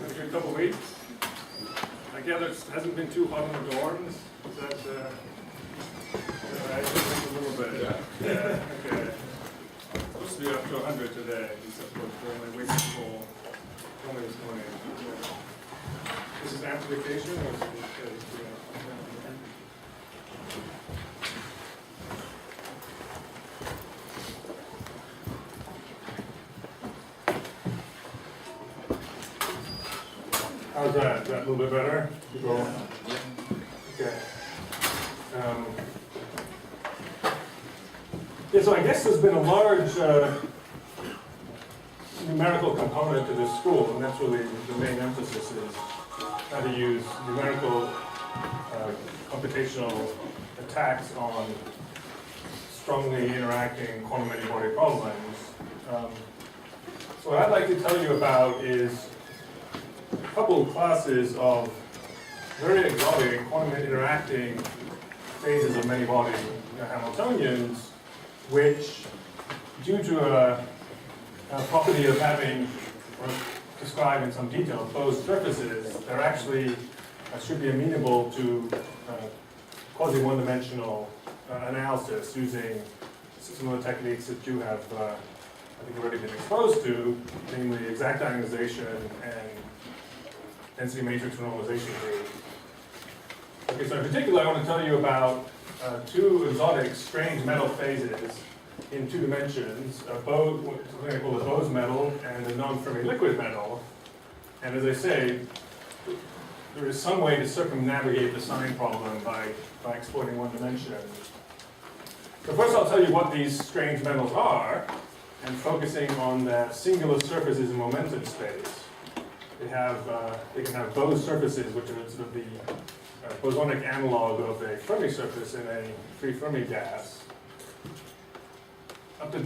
a good couple of weeks. I gather it hasn't been too hot in the dorms. Is that right? Just a little bit. Yeah. Okay. It's supposed to be up to 100 today. Except for my wake school only this morning. This is amplification or is it? How's that? Is that a little bit better? Okay. Yeah, so I guess there's been a large numerical component to this school, and that's really the main emphasis is how to use numerical computational attacks on strongly interacting quantum many-body problems. So what I'd like to tell you about is a couple of classes of very exotic quantum interacting phases of many-body Hamiltonians, which, due to a property of having, or described in some detail, Bose surfaces, they're actually should be amenable to quasi-one-dimensional analysis using some of the techniques that you have, I think, already been exposed to, namely exact ionization and density matrix normalization theory. Okay, so in particular, I want to tell you about two exotic strange metal phases in two dimensions, something called the Bose-Metal and the Non-Fermi-liquid Metal. And as I say, there is some way to circumnavigate the sign problem by exploiting one dimension. So first I'll tell you what these strange metals are, and focusing on the singular surfaces in momentum space. They can have Bose surfaces, which are sort of the bosonic analog of a Fermi surface in a free Fermi gas. Up to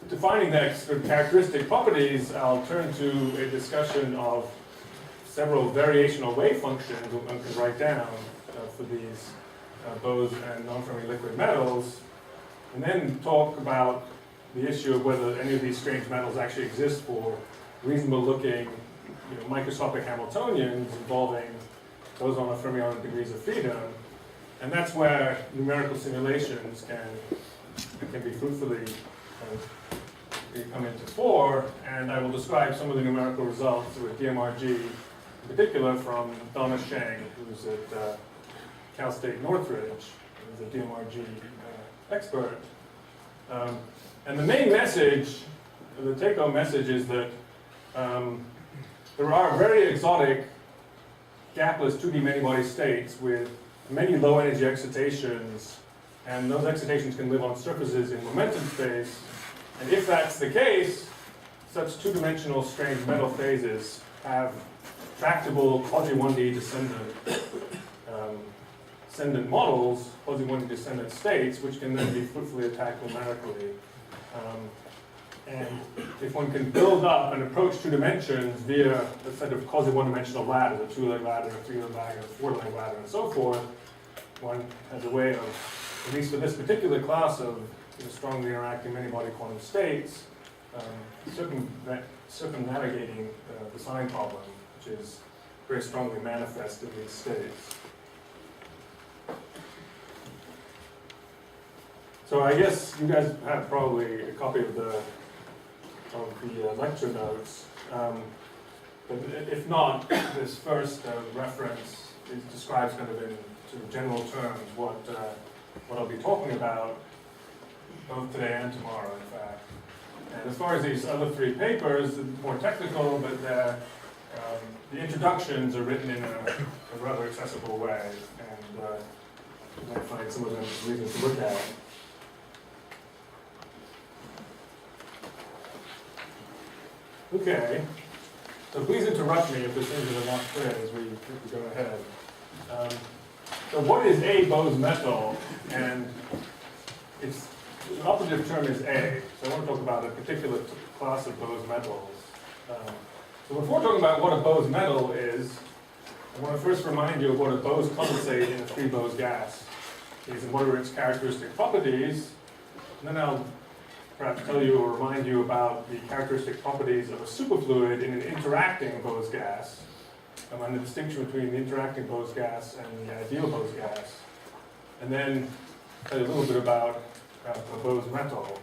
defining the sort of characteristic properties, I'll turn to a discussion of several variational wave functions one can write down for these Bose and non-Fermi-liquid metals, and then talk about the issue of whether any of these strange metals actually exist for reasonable-looking, microscopic Hamiltonians involving boson or fermionic degrees of freedom, and that's where numerical simulations can be fruitfully come into fore, and I will describe some of the numerical results with DMRG, in particular from Donna Sheng, who's at Cal State Northridge, who's a DMRG expert. And the main message, the take-home message is that there are very exotic gapless 2D many-body states with many low-energy excitations, and those excitations can live on surfaces in momentum space. And if that's the case, such two-dimensional strange metal phases have tractable quasi-1D descendant models, quasi-1D descendant states, which can then be fruitfully attacked numerically. And if one can build up and approach two dimensions via a set of quasi-one-dimensional ladders, a two-leg ladder, a three-leg ladder, a four-leg ladder, and so forth, one has a way of, at least for this particular class of strongly interacting many-body quantum states, circumnavigating the sign problem, which is very strongly manifest in these states. So I guess you guys have probably a copy of the lecture notes, but if not, this first reference describes kind of in sort of general terms what I'll be talking about both today and tomorrow, in fact. And as far as these other three papers, they're more technical, but the introductions are written in a rather accessible way, and you might find some of them reasons to look at. Okay, so please interrupt me if there's things that are not clear as we go ahead. So what is a Bose-Metal? And the operative term is A. So I want to talk about a particular class of Bose-Metals. So before talking about what a Bose-Metal is, I want to first remind you of what a Bose condensate in a free Bose gas is and what are its characteristic properties. And then I'll perhaps tell you or remind you about the characteristic properties of a superfluid in an interacting Bose gas. and the distinction between the interacting Bose gas and the ideal Bose gas, and then tell you a little bit about the Bose-Metal.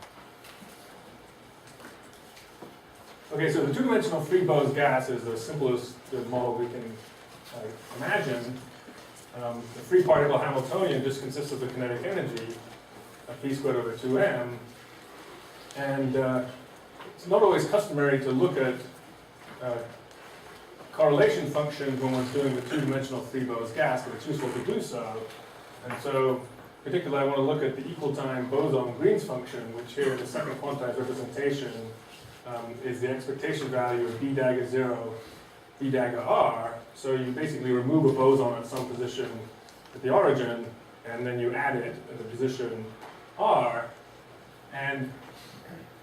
Okay, so the two-dimensional free Bose gas is the simplest model we can imagine. The free particle Hamiltonian just consists of the kinetic energy, p squared over 2m, and it's not always customary to look at correlation functions when one's doing the two-dimensional free Bose gas, but it's useful to do so. And so, particularly, I want to look at the equal time boson-Green's function, which here in the second quantized representation is the expectation value of b dagger 0, b dagger r. So you basically remove a boson at some position at the origin, and then you add it at the position r. And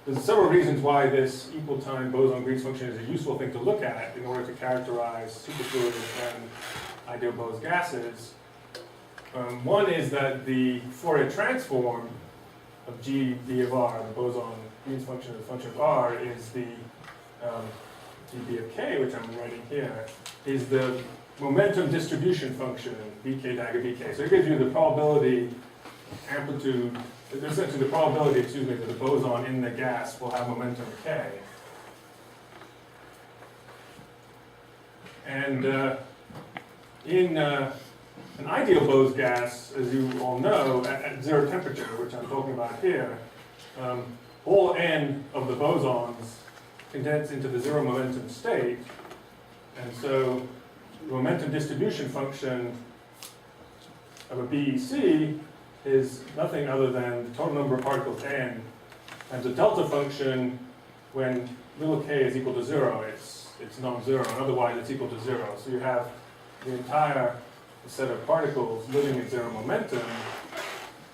there's several reasons why this equal time boson-Green's function is a useful thing to look at in order to characterize superfluids and ideal Bose gases. One is that the Fourier transform of g b of r, the boson-Green's function, the function of r, is the dB of k, which I'm writing here, is the momentum distribution function, bk dagger bk. So it gives you the probability amplitude, essentially the probability, excuse me, that the boson in the gas will have momentum k. And in an ideal Bose gas, as you all know, at zero temperature, which I'm talking about here, all n of the bosons condense into the zero momentum state, and so the momentum distribution function of a BEC is nothing other than the total number of particles n times a delta function when little k is equal to 0. It's non-zero, and otherwise it's equal to 0. So you have the entire set of particles living at zero momentum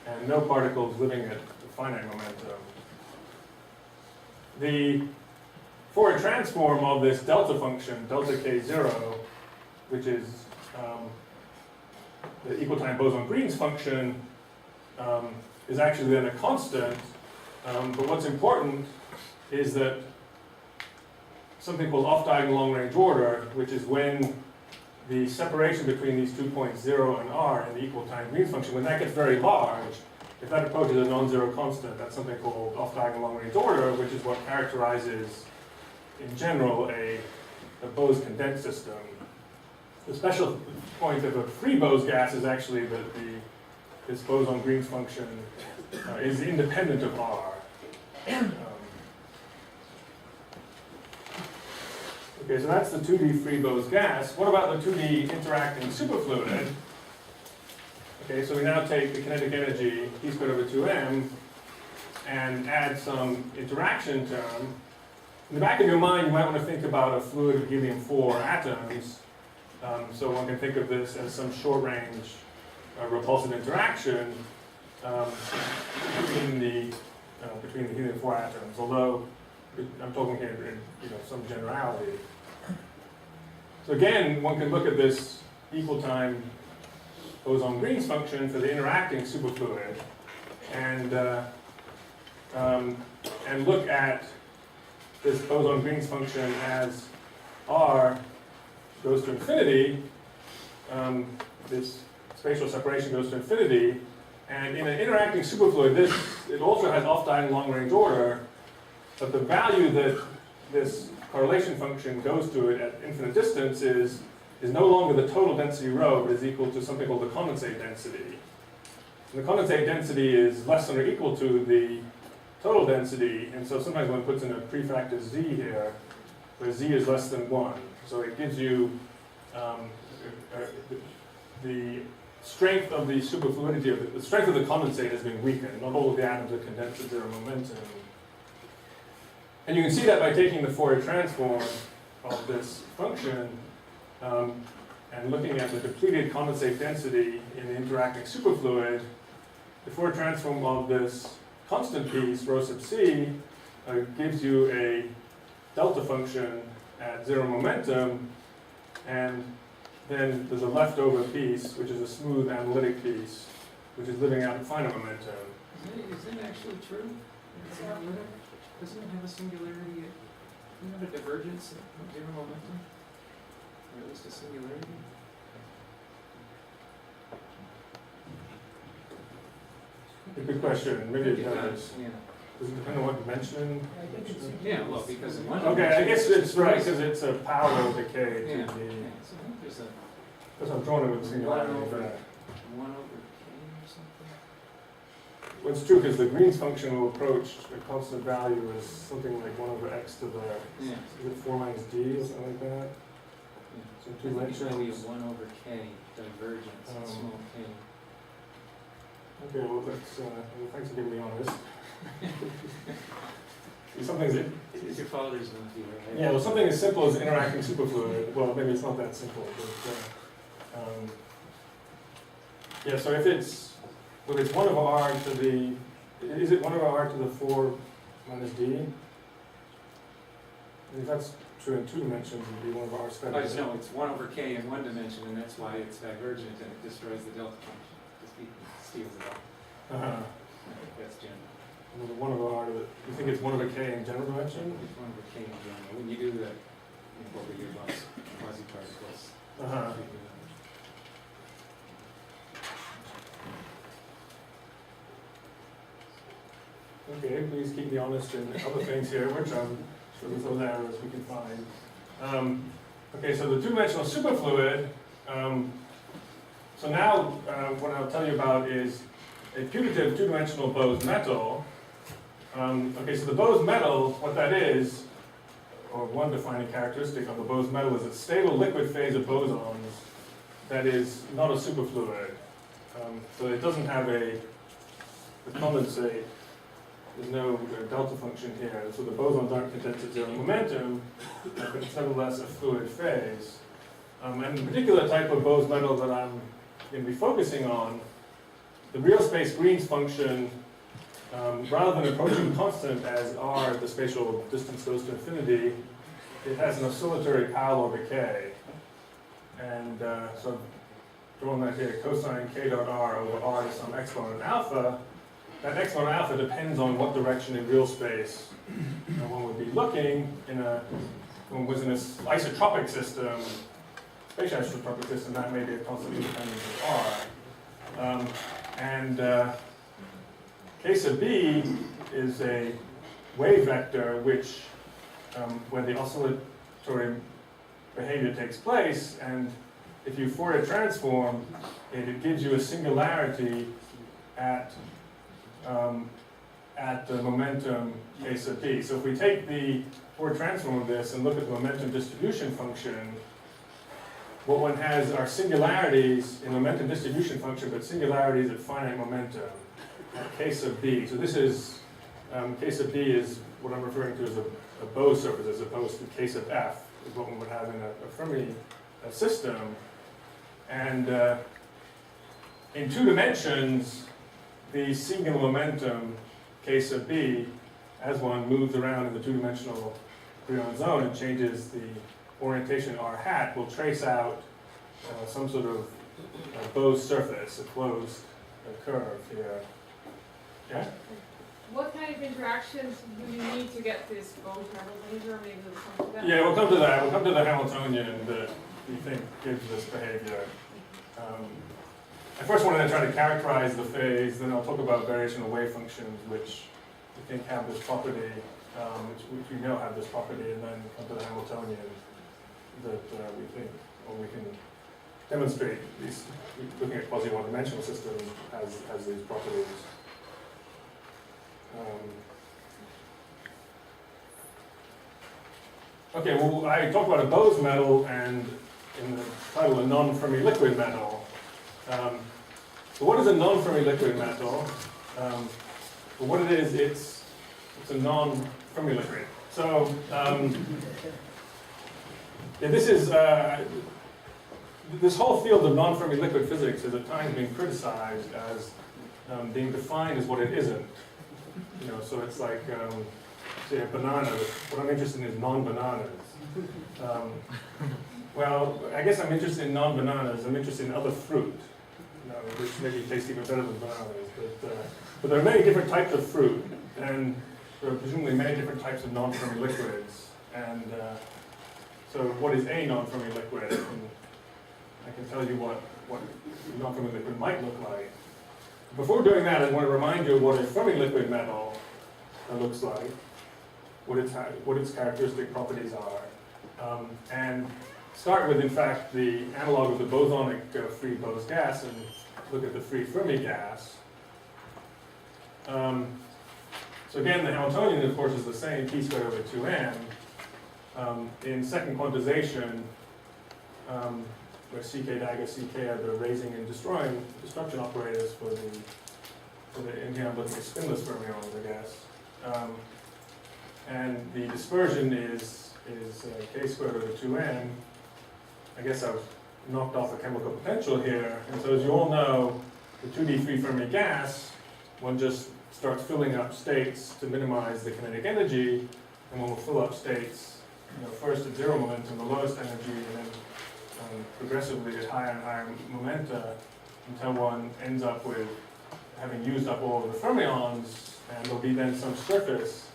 and no particles living at finite momentum. The Fourier transform of this delta function, delta k0, which is the equal time boson-Green's function, is actually then a constant. But what's important is that something called off-diagonal long-range order, which is when the separation between these 2 points, 0 and r, in the equal time Green's function, when that gets very large, if that approaches a non-zero constant, that's something called off-diagonal long-range order, which is what characterizes, in general, a Bose condensed system. The special point of a free Bose gas is actually that this boson-Green's function is independent of r. Okay, so that's the 2D free Bose gas. What about the 2D interacting superfluid? Okay, so we now take the kinetic energy, p squared over 2m, and add some interaction term. In the back of your mind, you might want to think about a fluid of helium-4 atoms. So one can think of this as some short-range repulsive interaction between the helium-4 atoms, although I'm talking here in some generality. So again, one can look at this equal time boson-Green's function for the interacting superfluid and look at this boson-Green's function as r goes to infinity. This spatial separation goes to infinity, and in an interacting superfluid, it also has off-diagonal long-range order, but the value that this correlation function goes to it at infinite distance is no longer the total density rho, but is equal to something called the condensate density. And the condensate density is less than or equal to the total density, and so sometimes one puts in a prefactor z here, where z is less than 1. So it gives you the strength of the superfluidity, the strength of the condensate has been weakened. Not all of the atoms are condensed at zero momentum. And you can see that by taking the Fourier transform of this function and looking at the depleted condensate density in the interacting superfluid. The Fourier transform of this constant piece, rho sub c, gives you a delta function at zero momentum, and then there's a leftover piece, which is a smooth analytic piece, which is living out in finite momentum. Is it actually true? Doesn't it have a singularity? Doesn't it have a divergence at zero momentum? Or at just a singularity? A good question. Maybe it does. Yeah. Does it depend on what dimension? Yeah, well, because in one Okay, I dimension, guess it's right because it's a power decay to Yeah, the. yeah, so I think there's a Because I'm drawing it with one singularity. over, But 1 over k or something. well, it's true because the Green's function will approach a constant value as something like 1 over x to the, Yeah. is it 4 minus d or something like that? So I two think it's maybe a dimensions. 1 over k divergence, small k. Okay, well, that's, well, thanks for giving me on this. Something's, Your father's not here, right? yeah, well, something as simple as interacting superfluid, well, maybe it's not that simple, but, yeah, so if it's, well, it's 1 over r to the, is it 1 over r to the 4 minus d? And if that's true in 2 dimensions, it would be 1 over r squared. I just know it's 1 over k in 1 dimension, and that's why it's divergent and it destroys the delta function. Just steals it all. Uh-huh. I think that's general. And the 1 over r to the, you think it's 1 over k in general dimension? It's 1 over k in general. When you do the over your quasi-particles. Uh-huh. Okay, please keep me honest in other things here, which I'm sure there's other errors we can find. Okay, so the two-dimensional superfluid, so now what I'll tell you about is a putative two-dimensional Bose-Metal. Okay, so the Bose-Metal, what that is, or one defining characteristic of the Bose-Metal is a stable liquid phase of bosons that is not a superfluid. So it doesn't have a condensate. There's no delta function here, so the bosons aren't condensed at zero momentum, but it's nevertheless a fluid phase. And the particular type of Bose-Metal that I'm going to be focusing on, the real space Green's function, rather than approaching constant as r, the spatial distance goes to infinity, it has an oscillatory power law decay. And so I've drawn that here, cosine k dot r over r to some exponent alpha. That exponent alpha depends on what direction in real space one would be looking in one was in an isotropic system, spatial isotropic system, that may be a constant independent of r. Case of B is a wave vector which, where the oscillatory behavior takes place, and if you Fourier transform it gives you a singularity at the momentum case of B. So if we take the Fourier transform of this and look at the momentum distribution function, what one has are singularities in momentum distribution function, but singularities at finite momentum at case of B. So this is, case of B is what I'm referring to as a Bose surface as opposed to case of F, is what one would have in a Fermi system. And in 2 dimensions, the singular momentum case of B, as one moves around in the 2-dimensional Brion zone and changes the orientation r hat, will trace out some sort of Bose surface, a closed curve here. Yeah? What kind of interactions do you need to get this Bose-Metal behavior? Maybe we'll come to that. Yeah, we'll come to that. We'll come to the Hamiltonian that we think gives this behavior. I first want to try to characterize the phase, then I'll talk about variational wave functions, which we think have this property, which we know have this property, and then come to the Hamiltonian that we think, or we can demonstrate these, looking at quasi-one-dimensional systems has these properties. Okay, well, I talked about a Bose-Metal and in the title a non-Fermi-liquid metal. So what is a non-Fermi-liquid metal? Well, what it is, it's a non-Fermi-liquid. So yeah, this is this whole field of non-Fermi-liquid physics has at times been criticized as being defined as what it isn't. You know, so it's like say a banana. What I'm interested in is non-bananas. Well, I guess I'm interested in non-bananas. I'm interested in other fruit, you know, which maybe taste even better than bananas. But there are many different types of fruit, and there are presumably many different types of non-Fermi liquids. And so, what is a non-Fermi liquid? And can tell you what non-Fermi-liquid might look like. Before doing that, I want to remind you of what a Fermi-liquid metal looks like, what its characteristic properties are, and start with, in fact, the analog of the bosonic free Bose gas and look at the free Fermi gas. So again, the Hamiltonian, of course, is the same, p squared over 2m. In second quantization, where ck dagger ck are the raising and destruction operators for the in here I'm looking at spinless fermions, I guess. And the dispersion is k squared over 2m. I guess I've knocked off a chemical potential here. And so as you all know, the 2D free Fermi gas, one just starts filling up states to minimize the kinetic energy, and one will fill up states, first at zero momentum, the lowest energy, and then progressively at higher and higher momenta until one ends up with having used up all of the fermions, and there'll be then some surface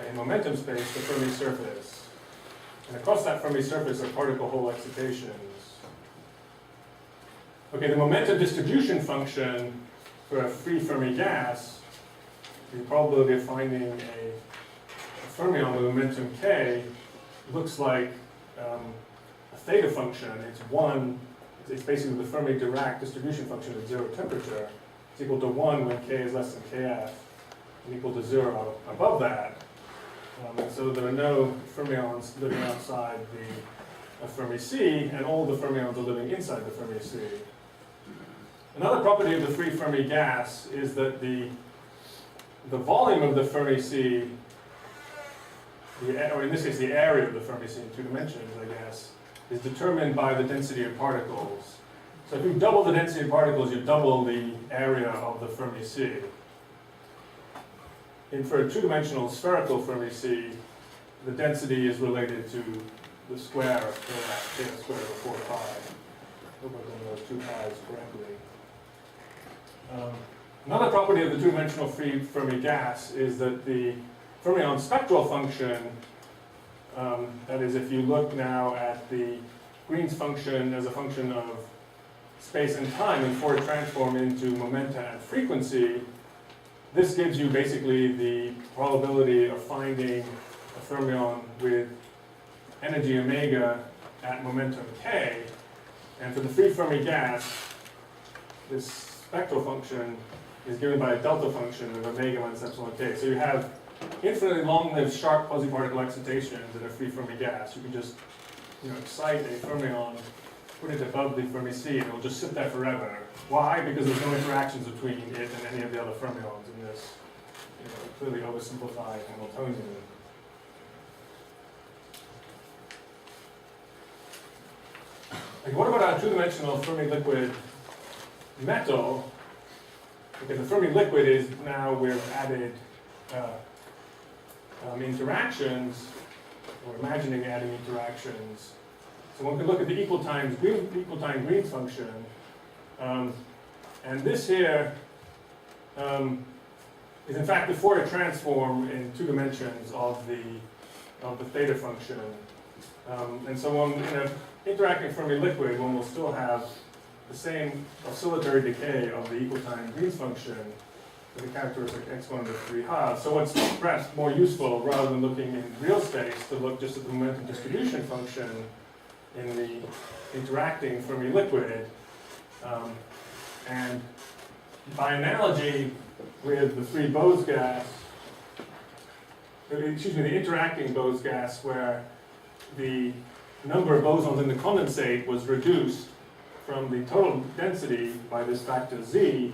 in momentum space, the Fermi surface. And across that Fermi surface are particle hole excitations. Okay, the momentum distribution function for a free Fermi gas, the probability of finding a fermion with momentum k looks like a theta function. It's 1, it's basically the Fermi-Dirac distribution function at zero temperature. It's equal to 1 when k is less than kf, and equal to 0 above that. And so there are no fermions living outside the Fermi C, and all the fermions are living inside the Fermi C. Another property of the free Fermi gas is that the volume of the Fermi C, or in this case the area of the Fermi C in 2 dimensions, I guess, is determined by the density of particles. So if you double the density of particles, you double the area of the Fermi C. And for a 2-dimensional spherical Fermi C, the density is related to the square of theta squared over 4 pi. I hope I've done those 2 pi's correctly. Another property of the 2-dimensional free Fermi gas is that the fermion spectral function, that is, if you look now at the Green's function as a function of space and time and Fourier transform into momenta and frequency, this gives you basically the probability of finding a fermion with energy omega at momentum k. And for the free Fermi gas, this spectral function is given by a delta function of omega minus epsilon k. So you have infinitely long-lived sharp quasi-particle excitations in a free Fermi gas. You can just excite a fermion, put it above the Fermi C, and it'll just sit there forever. Why? Because there's no interactions between it and any of the other fermions in this clearly oversimplified Hamiltonian. And what about our 2-dimensional Fermi-liquid metal? Okay, the Fermi-liquid is now we've added interactions, or imagining adding interactions. So one can look at the equal time Green's function, and this here is in fact the Fourier transform in 2 dimensions of the theta function. And so in an interacting Fermi-liquid, one will still have the same oscillatory decay of the equal time Green's function with the characteristic exponent of 3 halves. So what's perhaps more useful, rather than looking in real space, to look just at the momentum distribution function in the interacting Fermi-liquid. And by analogy with the free Bose gas, the interacting Bose gas, where the number of bosons in the condensate was reduced from the total density by this factor z,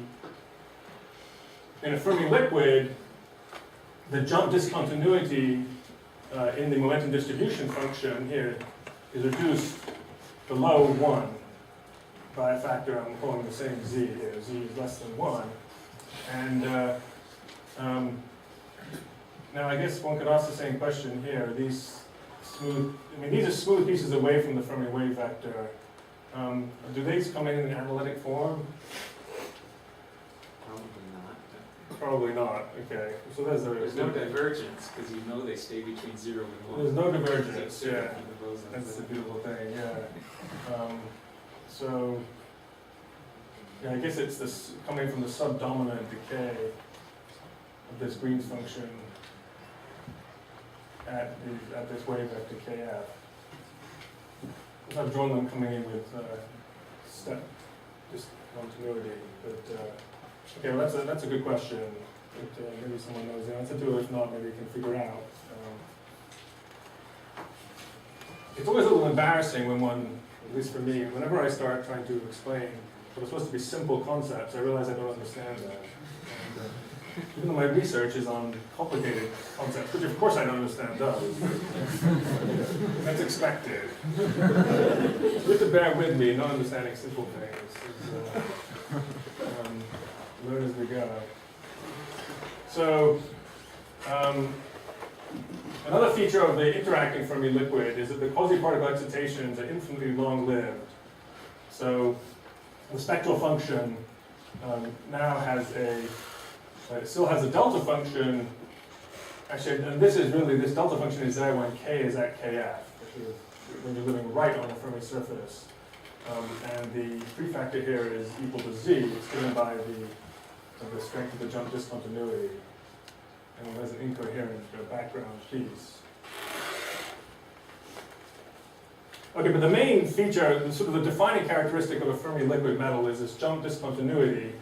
in a Fermi-liquid, the jump discontinuity in the momentum distribution function here is reduced below 1 by a factor I'm calling the same z here. Z is less than 1. And now I guess one could ask the same question here. These are smooth pieces away from the Fermi wave vector. Do these come in an analytic form? Probably not. Okay. So there's no divergence, because they stay between 0 and 1. There's no divergence, yeah. The bosons. That's the beautiful thing, yeah. So Yeah, I guess it's this coming from the subdominant decay of this Green's function at this wave vector kf. I've drawn them coming in with step discontinuity, but okay, well that's a good question. But, maybe someone knows the answer to it. If not, maybe you can figure out. It's always a little embarrassing when one, at least for me, whenever I start trying to explain what are supposed to be simple concepts, I realize I don't understand that. And, even though my research is on complicated concepts, which of course I don't understand those. That's expected. You have to bear with me, not understanding simple things. Learn as we go. So, another feature of the interacting Fermi-liquid is that the quasi-particle excitations are infinitely long-lived. So, the spectral function now has it still has a delta function. Actually, and this delta function is there when k is at kf, when you're living right on the Fermi surface. And the prefactor here is equal to z. It's given by the strength of the jump discontinuity. And it has an incoherent background piece. Okay, but the main feature, sort of the defining characteristic of a Fermi-liquid metal is this jump discontinuity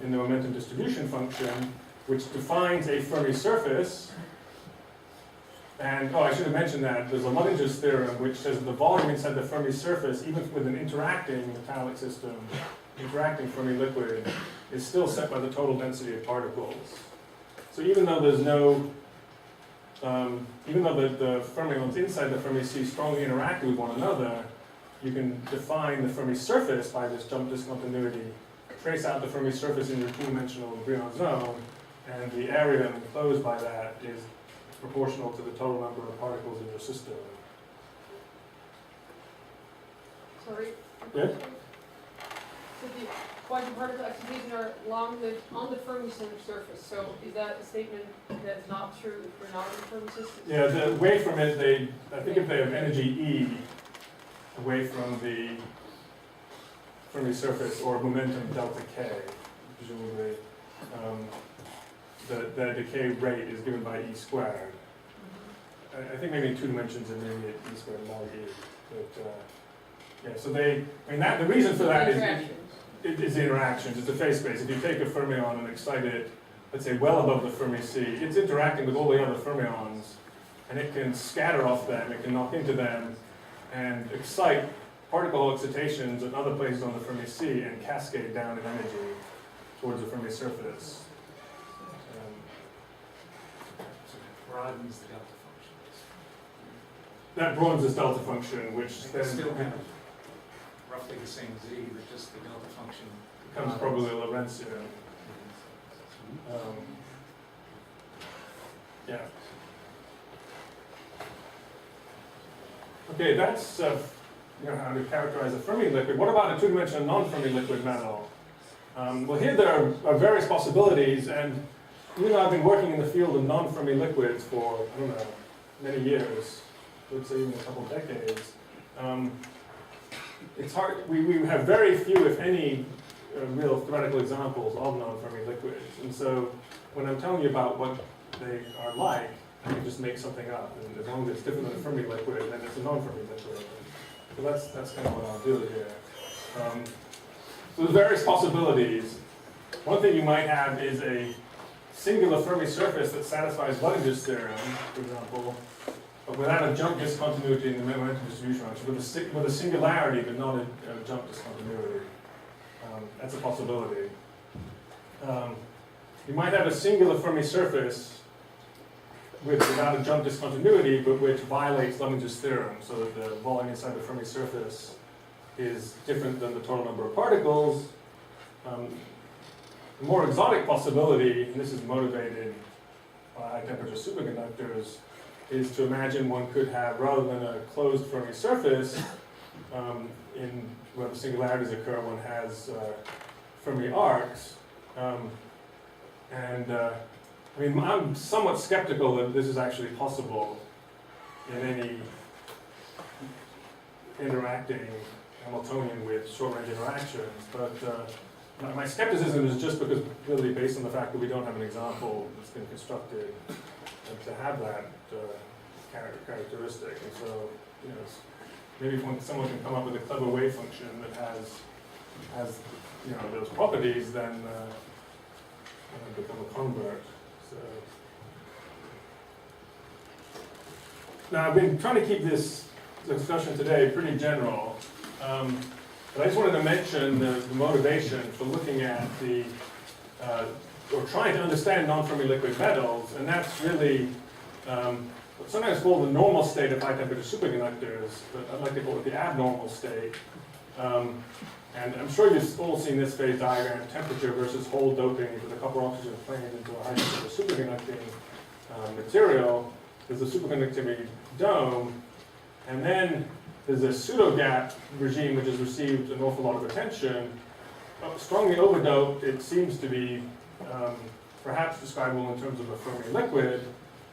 in the momentum distribution function, which defines a Fermi surface. And, I should have mentioned that there's a Luttinger's theorem which says that the volume inside the Fermi surface, even with an interacting metallic system, interacting Fermi-liquid, is still set by the total density of particles. So even though there's no, even though the fermions inside the Fermi C strongly interact with one another, you can define the Fermi surface by this jump discontinuity, trace out the Fermi surface in your two-dimensional Briand zone, and the area enclosed by that is proportional to the total number of particles in your system. Sorry. Yeah? So the quasi-particle excitations are long-lived on the Fermi surface. So is that a statement that's not true if we're not in the Fermi system? Yeah, away from it, I think if they have energy E away from the Fermi surface or momentum delta K, presumably, the decay rate is given by E squared. I think maybe in 2 dimensions and maybe at E squared log E. But yeah, so the reason for that is the interactions. It's a phase space. If you take a fermion and excite it, let's say well above the Fermi C, it's interacting with all the other fermions, and it can scatter off them, it can knock into them, and excite particle excitations at other places on the Fermi C and cascade down in energy towards the Fermi surface. Broadens the delta function. That broadens this delta function, which They then still have roughly the same z, but just the delta function becomes probably a Lorentzian. Yeah. Okay, that's how to characterize a Fermi-liquid. What about a two-dimensional non-Fermi-liquid metal? Well, here there are various possibilities, and even though I've been working in the field of non-Fermi liquids for, I don't know, many years, I would say even a couple decades, it's hard, we have very few, if any, real theoretical examples of non-Fermi liquids. And so when I'm telling you about what they are like, I can just make something up. And as long as it's different than a Fermi liquid, then it's a non-Fermi liquid. So that's kind of what I'll do here. So there's various possibilities. One thing you might have is a singular Fermi surface that satisfies Luttinger's theorem, for example, but without a jump discontinuity in the momentum distribution function, with a singularity but not a jump discontinuity. That's a possibility. You might have a singular Fermi surface without a jump discontinuity, but which violates Luttinger's theorem, so that the volume inside the Fermi surface is different than the total number of particles. The more exotic possibility, and this is motivated by high-temperature superconductors, is to imagine one could have, rather than a closed Fermi surface, where the singularities occur, one has Fermi arcs. I mean, I'm somewhat skeptical that this is actually possible in any interacting Hamiltonian with short-range interactions. But my skepticism is just because, really, based on the fact that we don't have an example that's been constructed to have that characteristic. And so, maybe when someone can come up with a clever wave function that has those properties, then become a convert. So now I've been trying to keep this discussion today pretty general, but I just wanted to mention the motivation for looking at or trying to understand non-Fermi-liquid metals, and that's really what's sometimes called the normal state of high-temperature superconductors, but I'd like to call it the abnormal state. And I'm sure you've all seen this phase diagram, temperature versus hole doping with a copper oxygen planes into a high-temperature superconducting material. There's a superconductivity dome, and then there's a pseudo-gap regime which has received an awful lot of attention. Strongly overdoped, it seems to be perhaps describable in terms of a Fermi-liquid.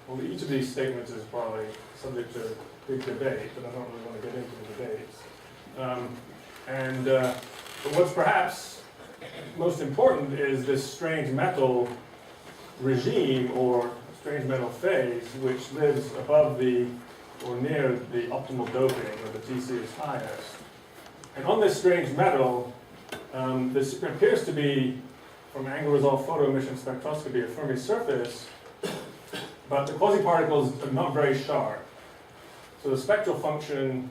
Well, each of these statements is probably subject to big debate, but I don't really want to get into the debates. But what's perhaps most important is this strange metal regime, or strange metal phase, which lives above or near the optimal doping, where the TC is highest. And on this strange metal, this appears to be, from angle-resolved photoemission spectroscopy, a Fermi surface, but the quasi-particles are not very sharp. So the spectral function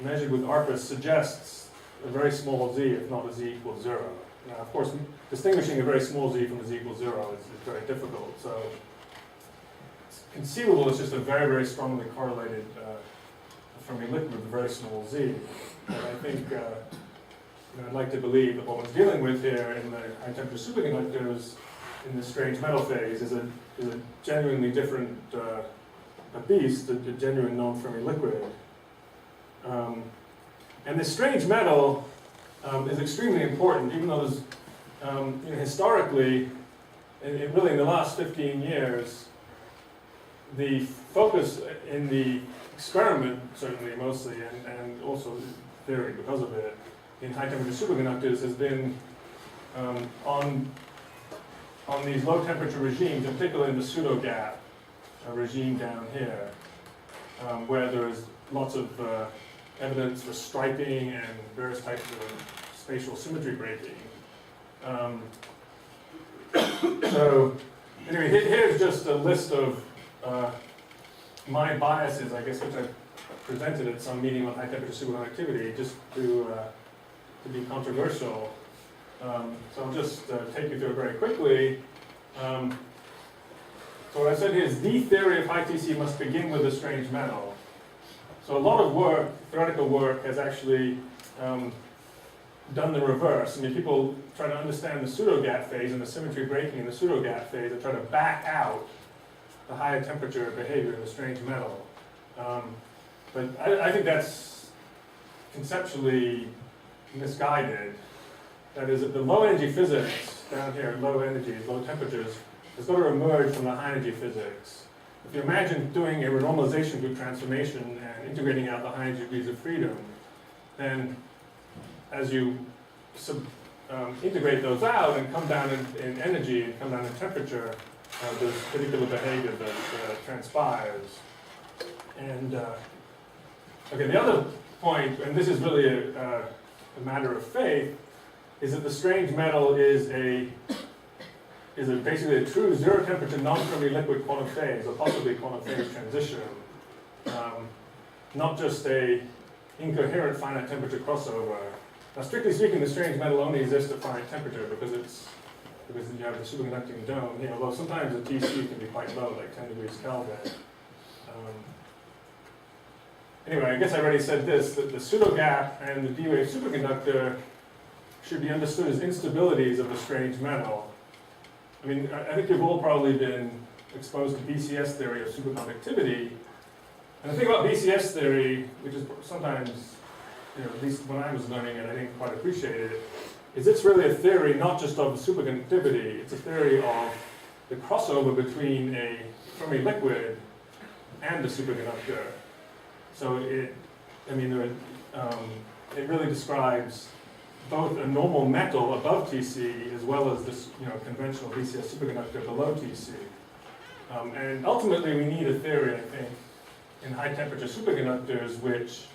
measured with ARPAS suggests a very small z, if not a z equals 0. Now, of course, distinguishing a very small z from a z equals 0 is very difficult. So it's conceivable it's just a very, very strongly correlated Fermi-liquid with a very small z. But I think I'd like to believe that what one's dealing with here in the high-temperature superconductors in this strange metal phase is a genuinely different a beast, a genuine non-Fermi-liquid. And this strange metal is extremely important, even though there's, historically, and really in the last 15 years, the focus in the experiment, certainly mostly, and also theory because of it, in high-temperature superconductors has been on these low-temperature regimes, in particular in the pseudo-gap regime down here, where there is lots of evidence for striping and various types of spatial symmetry breaking. So anyway, here's just a list of my biases, I guess, which I presented at some meeting on high-temperature superconductivity, just to be controversial. So I'll just take you through it very quickly. So what I said here is the theory of high TC must begin with a strange metal. So a lot of work, theoretical work, has actually done the reverse. I mean, people try to understand the pseudo-gap phase and the symmetry breaking in the pseudo-gap phase and try to back out the higher temperature behavior in the strange metal. But I think that's conceptually misguided. That is, that the low energy physics down here, low energies, low temperatures, has got to emerge from the high energy physics. If you imagine doing a renormalization group transformation and integrating out the high energy degrees of freedom, then as you integrate those out and come down in energy and come down in temperature, there's particular behavior that transpires. And okay, the other point, and this is really a matter of faith, is that the strange metal is basically a true zero-temperature non-Fermi-liquid quantum phase, or possibly quantum phase transition, not just a incoherent finite temperature crossover. Now, strictly speaking, the strange metal only exists at finite temperature because you have the superconducting dome here, although sometimes the TC can be quite low, like 10 degrees Kelvin. Anyway, I guess I already said this, that the pseudo-gap and the D-wave superconductor should be understood as instabilities of the strange metal. I mean, I think you've all probably been exposed to BCS theory of superconductivity. And the thing about BCS theory, which is sometimes, at least when I was learning it, I didn't quite appreciate it, is it's really a theory not just of superconductivity, it's a theory of the crossover between a Fermi-liquid and a superconductor. So it really describes both a normal metal above Tc as well as this conventional VCS superconductor below Tc. And ultimately we need a theory, I think, in high temperature superconductors which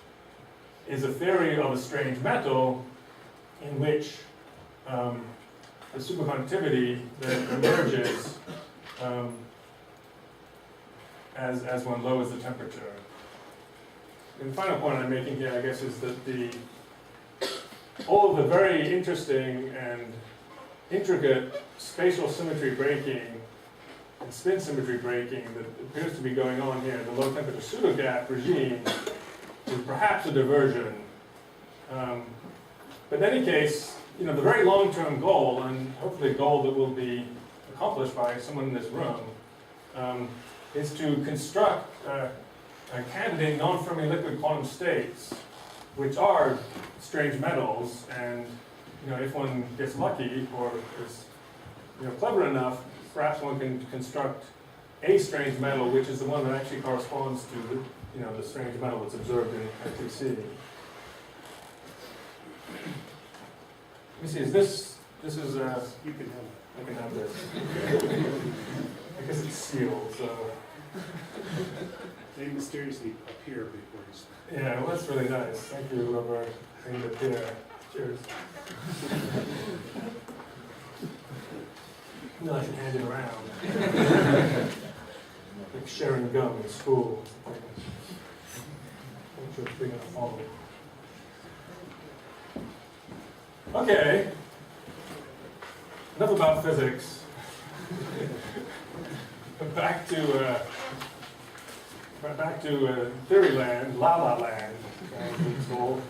is a theory of a strange metal in which the superconductivity that emerges as one lowers the temperature. And the final point I'm making here, I guess, is that all of the very interesting and intricate spatial symmetry breaking and spin symmetry breaking that appears to be going on here in the low temperature pseudogap regime is perhaps a diversion. But in any case, the very long-term goal, and hopefully a goal that will be accomplished by someone in this room, is to construct candidate non-Fermi-liquid quantum states, which are strange metals, and if one gets lucky or is clever enough, perhaps one can construct a strange metal, which is the one that actually corresponds to the strange metal that's observed in FTC. Let me see, this is You can have it. I can have this. I guess it's sealed, so. They mysteriously appear before you start. Yeah, well, that's really nice. Thank you, whoever made it here. Cheers. No, I should hand it around. Like sharing gum in school. I'm sure it's big enough for me. Okay. Enough about physics. Back to theory land, la-la land, as it's called.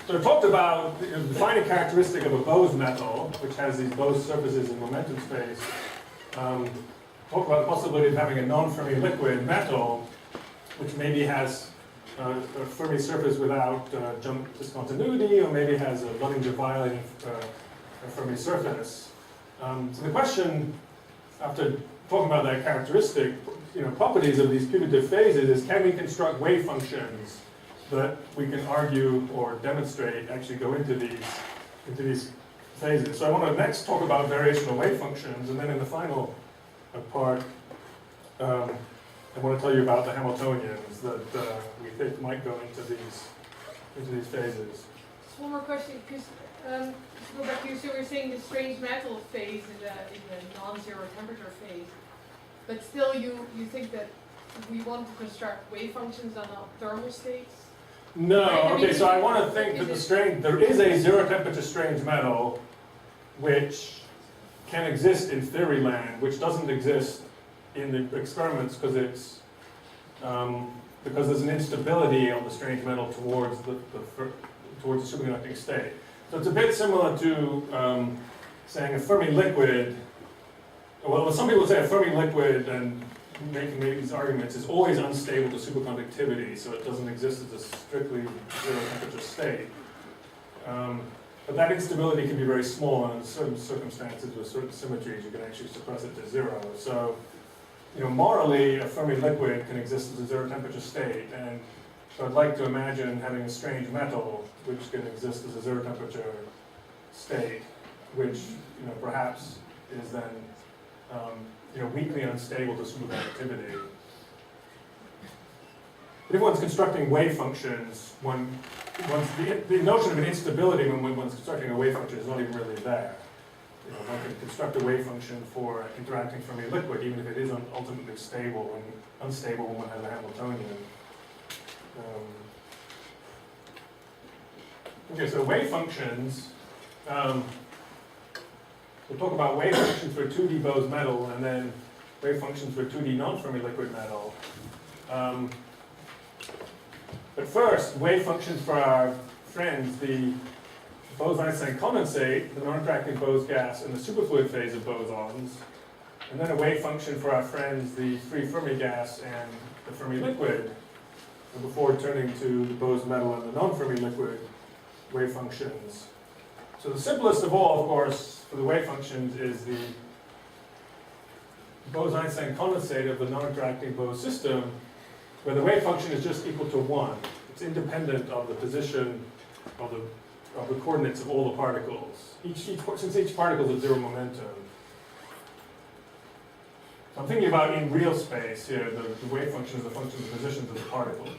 So I talked about the defining characteristic of a Bose-Metal, which has these Bose surfaces in momentum space. Talked about the possibility of having a non-Fermi-liquid metal, which maybe has a Fermi surface without jump discontinuity, or maybe has a Luttinger-Violin Fermi surface. So the question, after talking about that characteristic, properties of these putative phases, is can we construct wave functions that we can argue or demonstrate actually go into these phases? So I want to next talk about variational wave functions, and then in the final part, I want to tell you about the Hamiltonians that we think might go into these phases. Just one more question, because to go back to so we're saying the strange metal phase in the non-zero temperature phase, but still you think that we want to construct wave functions on thermal states? No, Right, I mean, okay, so I want to think that there is a zero temperature strange metal which can exist in theory land, which doesn't exist in the experiments because there's an instability of the strange metal towards the superconducting state. So it's a bit similar to saying a Fermi-liquid. Well, some people say a Fermi-liquid, and making these arguments, is always unstable to superconductivity, so it doesn't exist as a strictly zero temperature state. But that instability can be very small, and in certain circumstances with certain symmetries, you can actually suppress it to zero. So, morally, a Fermi-liquid can exist as a zero temperature state, and so I'd like to imagine having a strange metal which can exist as a zero temperature state, which perhaps is then weakly unstable to superconductivity. But if one's constructing wave functions, the notion of an instability when one's constructing a wave function is not even really there. One can construct a wave function for interacting Fermi-liquid, even if it is ultimately stable and unstable when one has a Hamiltonian. Okay, so wave functions. We'll talk about wave functions for 2D Bose-Metal, and then wave functions for 2D non-Fermi-liquid metal. But first, wave functions for our friends, the Bose-Einstein condensate, the non-interacting Bose gas, and the superfluid phase of bosons. And then a wave function for our friends, the free Fermi gas and the Fermi-liquid, before turning to the Bose-Metal and the non-Fermi-liquid wave functions. So the simplest of all, of course, for the wave functions is the Bose-Einstein condensate of the non-interacting Bose system, where the wave function is just equal to 1. It's independent of the position of the coordinates of all the particles. Since each particle is at zero momentum. So I'm thinking about in real space here, the wave function is a function of the positions of the particles.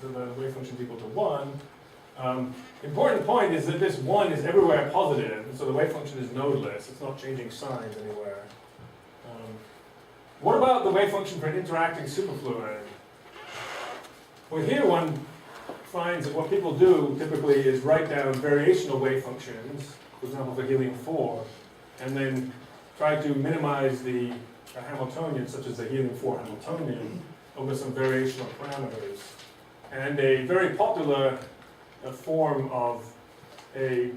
So the wave function is equal to 1. Important point is that this 1 is everywhere positive, and so the wave function is nodeless. It's not changing signs anywhere. What about the wave function for an interacting superfluid? Well, here one finds that what people do typically is write down variational wave functions, for example for helium-4, and then try to minimize the Hamiltonian, such as the helium-4 Hamiltonian, over some variational parameters. And a very popular form of a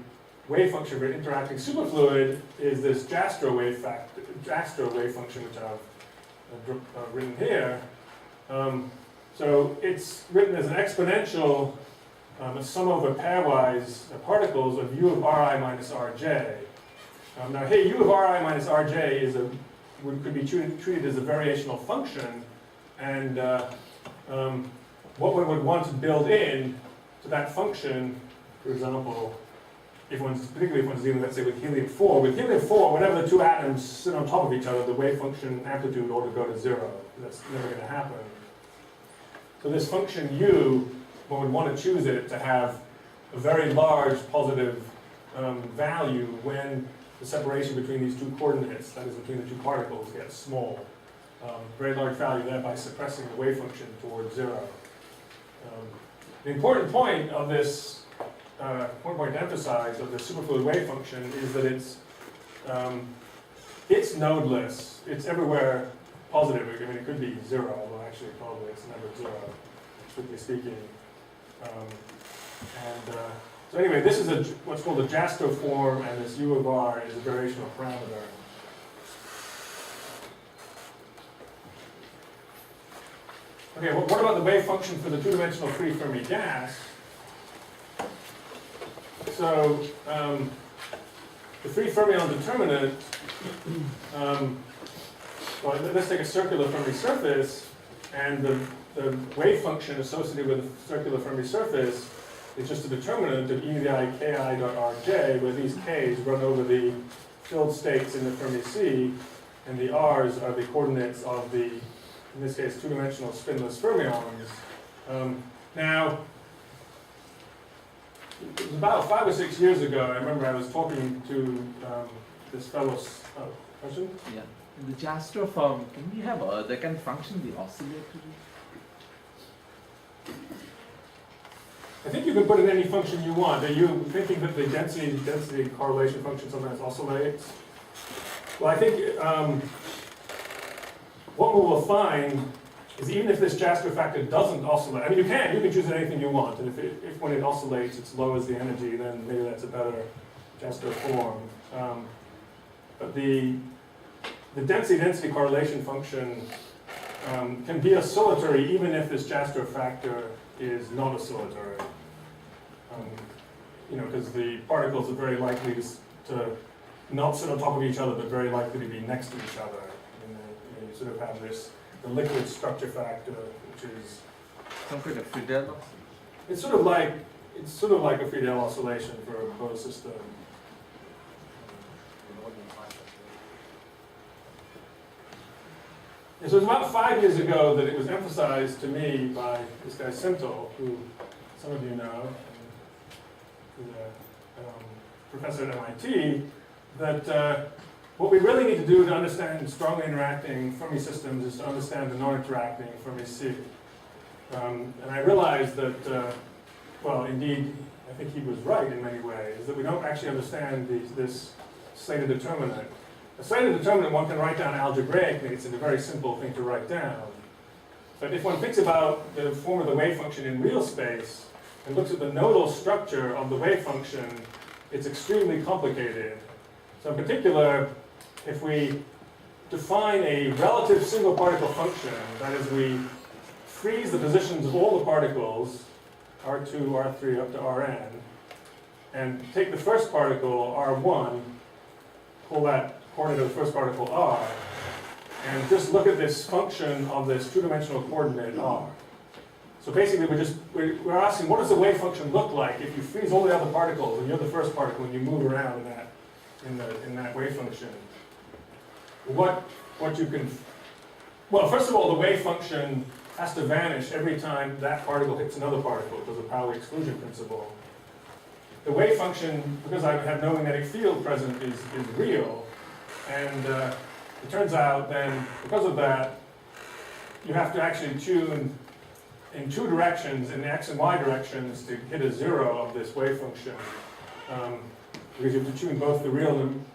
wave function for an interacting superfluid is this Jastrow wave function, which I've written here. So it's written as an exponential sum over pairwise particles of u of Ri minus Rj. Now here, u of Ri minus Rj could be treated as a variational function, and what one would want to build in to that function, for example, particularly if one's dealing, let's say, with helium-4. With helium-4, whenever the two atoms sit on top of each other, the wave function amplitude ought to go to 0. That's never going to happen. So this function u, one would want to choose it to have a very large positive value when the separation between these two coordinates, that is between the two particles, gets small. Very large value there by suppressing the wave function towards 0. The important point of this, important point to emphasize of the superfluid wave function is that it's nodeless. It's everywhere positive. I mean, it could be 0, although actually probably it's never 0, strictly speaking. So anyway, this is what's called a Jastrow form, and this u of r is a variational parameter. Okay, what about the wave function for the two-dimensional free Fermi gas? So the free fermion determinant, well, let's take a circular Fermi surface, and the wave function associated with the circular Fermi surface is just a determinant of e to the I ki dot rj, where these k's run over the filled states in the Fermi sea, and the r's are the coordinates of the, in this case, two-dimensional spinless fermions. Now, it was about 5 or 6 years ago, I remember I was talking to this fellow, question? Yeah. In the Jastrow form, can we have that can function the oscillator? I think you can put in any function you want. Are you thinking that the density correlation function sometimes oscillates? Well, I think what we will find is even if this Jastrow factor doesn't oscillate, I mean, you can choose anything you want, and if when it oscillates, it lowers the energy, then maybe that's a better Jastrow form. But the density correlation function can be oscillatory even if this Jastrow factor is not oscillatory. Because the particles are very likely to not sit on top of each other, but very likely to be next to each other. And you sort of have the liquid structure factor, which is Some kind of Friedel? it's sort of like a Friedel oscillation for a Bose system. And so it was about 5 years ago that it was emphasized to me by this guy Simtel, who some of you know, who's a professor at MIT, that what we really need to do to understand strongly interacting Fermi systems is to understand the non-interacting Fermi sea. And I realized that, well, indeed, I think he was right in many ways, that we don't actually understand this slated determinant. A slated determinant one can write down algebraically. It's a very simple thing to write down. But if one thinks about the form of the wave function in real space and looks at the nodal structure of the wave function, it's extremely complicated. So in particular, if we define a relative single particle function, that is, we freeze the positions of all the particles, R2, R3, up to Rn, and take the first particle, R1, pull that coordinate of the first particle R, and just look at this function of this two-dimensional coordinate R. So basically, we're asking, what does the wave function look like if you freeze all the other particles and you're the first particle and you move around in that wave function? What you can, well, first of all, the wave function has to vanish every time that particle hits another particle because of Pauli exclusion principle. The wave function, because I have no magnetic field present, is real, and it turns out then, because of that, you have to actually tune in two directions, in the x and y directions, to hit a zero of this wave function. Because you have to tune both the real and,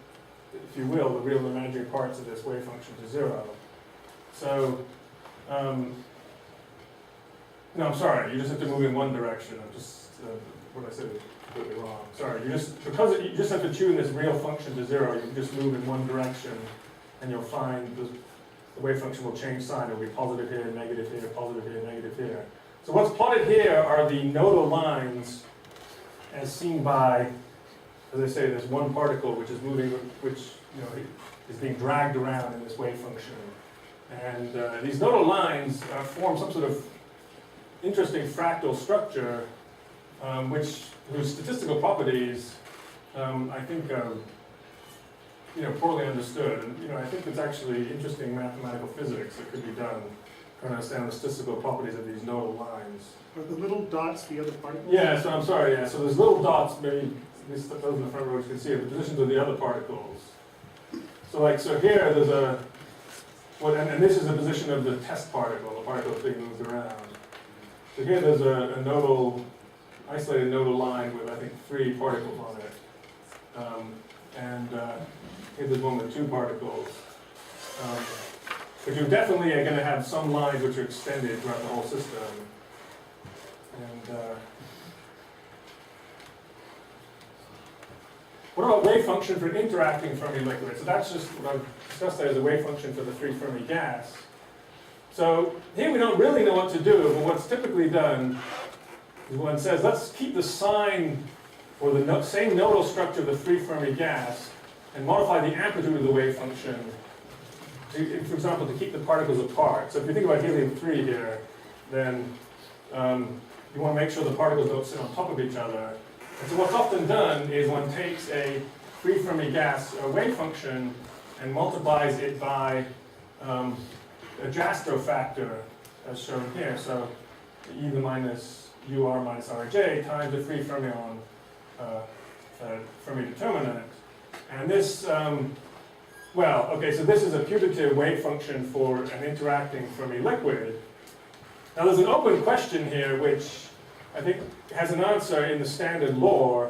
if you will, the real and imaginary parts of this wave function to zero. So, no, I'm sorry, you just have to move in one direction. I'm just, what I said is completely wrong. Sorry, you just have to tune this real function to zero. You can just move in one direction, and you'll find the wave function will change sign. It'll be positive here, negative here, positive here, negative here. So what's plotted here are the nodal lines as seen by, as I say, there's one particle which is moving, which is being dragged around in this wave function. And these nodal lines form some sort of interesting fractal structure, whose statistical properties I think are poorly understood. And I think it's actually interesting mathematical physics that could be done trying to understand the statistical properties of these nodal lines. Are the little dots the other particles? Yeah, so I'm sorry, yeah. So there's little dots, maybe at least those in the front row you can see it, the positions of the other particles. So here there's and this is the position of the test particle, the particle that's being moved around. So here there's a isolated nodal line with, I think, 3 particles on it. Here there's one with 2 particles. But you definitely are going to have some lines which are extended throughout the whole system. And what about wave function for an interacting Fermi-liquid? So that's just what I've discussed there as a wave function for the free Fermi gas. So here we don't really know what to do, but what's typically done is one says, let's keep the sign or the same nodal structure of the free Fermi gas and modify the amplitude of the wave function, for example, to keep the particles apart. So if you think about helium-3 here, then you want to make sure the particles don't sit on top of each other. And so what's often done is one takes a free Fermi gas wave function and multiplies it by a Jastrow factor, as shown here. So e to the minus ur minus rj times the free fermion Fermi determinant. And this, so this is a putative wave function for an interacting Fermi-liquid. Now there's an open question here which I think has an answer in the standard law,